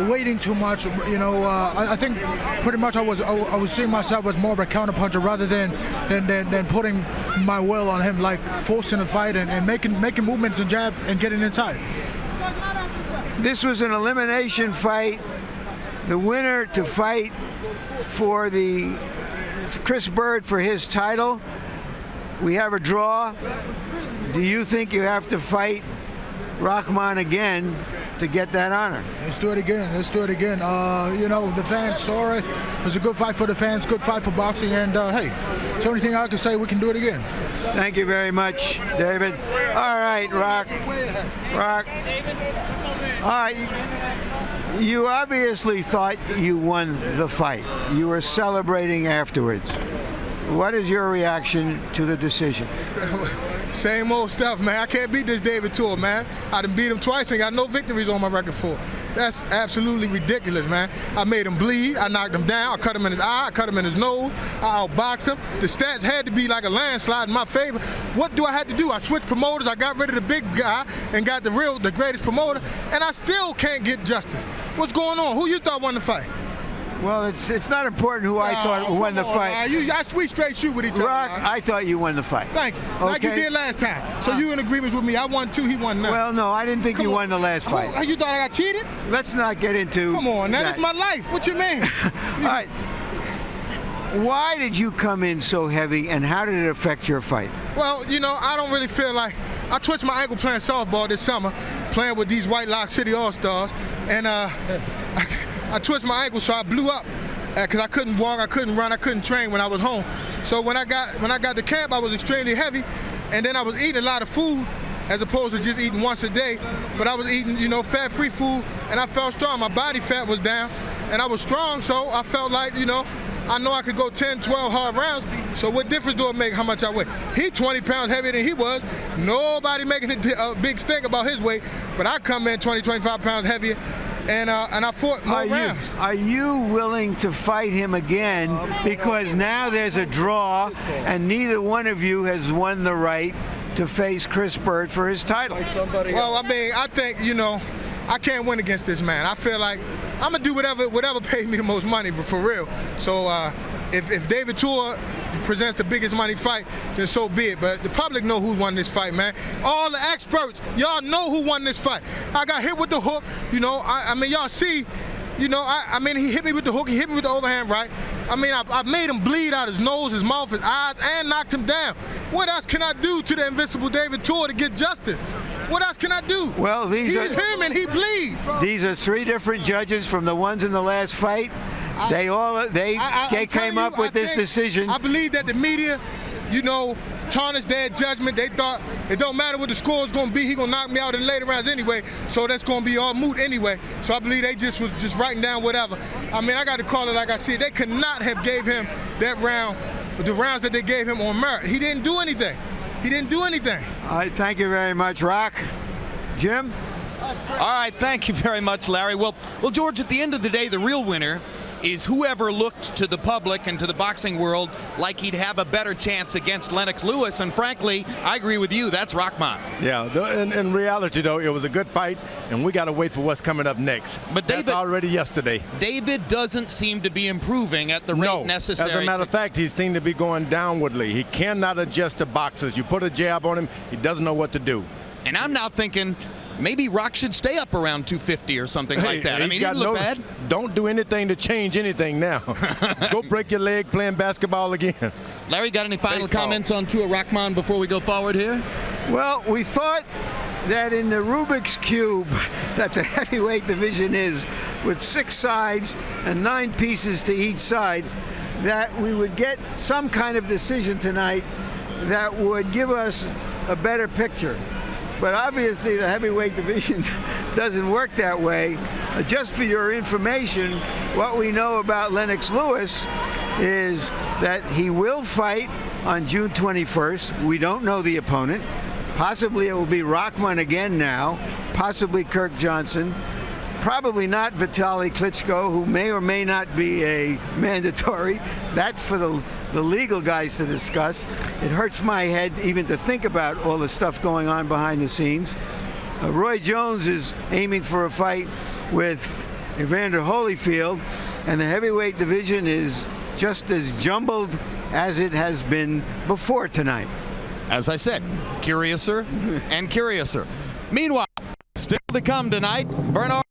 waiting too much. I think pretty much I was seeing myself as more of a counterpuncher rather than putting my will on him, like forcing a fight and making movements and jab and getting inside. This was an elimination fight. The winner to fight for the Chris Bird for his title. We have a draw. Do you think you have to fight Rahman again to get that honor. Let's do it again. Let's do it again. You know, the fans saw it. It was a good fight for the fans, good fight for boxing, and hey, it's the only thing I can say. We can do it again. Thank you very much, David. All right, Rock. All right. You obviously thought you won the fight. You were celebrating afterwards. What is your reaction to the decision? Same old stuff, man. I can't beat this David Tour, man. I done beat him twice and got no victories on my record for. That's absolutely ridiculous, man. I made him bleed. I knocked him down. I cut him in his eye. I cut him in his nose. I outboxed him. The stats had to be like a landslide in my favor. What do I have to do? I switched promoters. I got rid of the big guy and got the greatest promoter, and I still can't get justice. What's going on? Who you thought won the fight? Well, it's not important who I thought won the fight. We straight shoot with each other. Rock, I thought you won the fight. Thank you. Okay. Like you did last time. So you in agreement with me. I won 2, he won 9. Well, no, I didn't think you won the last fight. You thought I got cheated? Let's not get into Come on, now that's my life. What you mean? All right. Why did you come in so heavy, and how did it affect your fight? Well, you know, I don't really feel like... I twisted my ankle playing softball this summer, playing with these White Lock City All-Stars, and I twisted my ankle, so I blew up. Because I couldn't walk, I couldn't run, I couldn't train when I was home. So when I got to camp, I was extremely heavy, and then I was eating a lot of food as opposed to just eating once a day. But I was eating, you know, fat-free food, and I felt strong. My body fat was down, and I was strong, so I felt like, you know I could go 10, 12 hard rounds. So what difference do it make how much I weigh? He 20 pounds heavier than he was. Nobody making a big stink about his weight, but I come in 20, 25 pounds heavier. And I fought more rounds. Are you willing to fight him again? Because now there's a draw, and neither one of you has won the right to face Chris Bird for his title. Well, I mean, I think, you know, I can't win against this man. I feel like I'm going to do whatever pays me the most money, for real. So if David Tour presents the biggest money fight, then so be it. But the public know who won this fight, man. All the experts, y'all know who won this fight. I got hit with the hook, you know. I mean, y'all see, you know, I mean, he hit me with the hook, he hit me with the overhand right. I mean, I made him bleed out his nose, his mouth, his eyes, and knocked him down. What else can I do to the invincible David Tour to get justice? What else can I do? Well, he's him and he bleeds. These are 3 different judges from the ones in the last fight. They came up with this decision. I believe that the media, you know, tarnished their judgment. They thought it don't matter what the score is going to be. He's going to knock me out in later rounds anyway. So that's going to be all moot anyway. So I believe they just was writing down whatever. I mean, I got to call it like I see it. They could not have gave him that round, the rounds that they gave him on merit. He didn't do anything. He didn't do anything. All right, thank you very much, Rock. Jim? All right, thank you very much, Larry. Well, George, at the end of the day, the real winner is whoever looked to the public and to the boxing world like he'd have a better chance against Lennox Lewis. And frankly, I agree with you. That's Rahman. Yeah, in reality, though, it was a good fight, and we got to wait for what's coming up next. But that's already yesterday. David doesn't seem to be improving at the rate necessary. As a matter of fact, he seemed to be going downwardly. He cannot adjust to boxers. You put a jab on him, he doesn't know what to do. And I'm now thinking, maybe Rock should stay up around 250 or something like that. I mean, he didn't look bad. Don't do anything to change anything now. Go break your leg playing basketball again. Larry, got any final comments on Tua Rahman before we go forward here? Well, we thought that in the Rubik's Cube that the heavyweight division is, with 6 sides and 9 pieces to each side, that we would get some kind of decision tonight that would give us a better picture. But obviously the heavyweight division doesn't work that way. Just for your information, what we know about Lennox Lewis is that he will fight on June 21st. We don't know the opponent. Possibly it will be Rahman again now, possibly Kirk Johnson. Probably not Vitaly Klitschko, who may or may not be a mandatory. That's for the legal guys to discuss. It hurts my head even to think about all the stuff going on behind the scenes. Roy Jones is aiming for a fight with Evander Holyfield, and the heavyweight division is just as jumbled as it has been before tonight. As I said, curiouser and curiouser. Meanwhile, still to come tonight, Bernard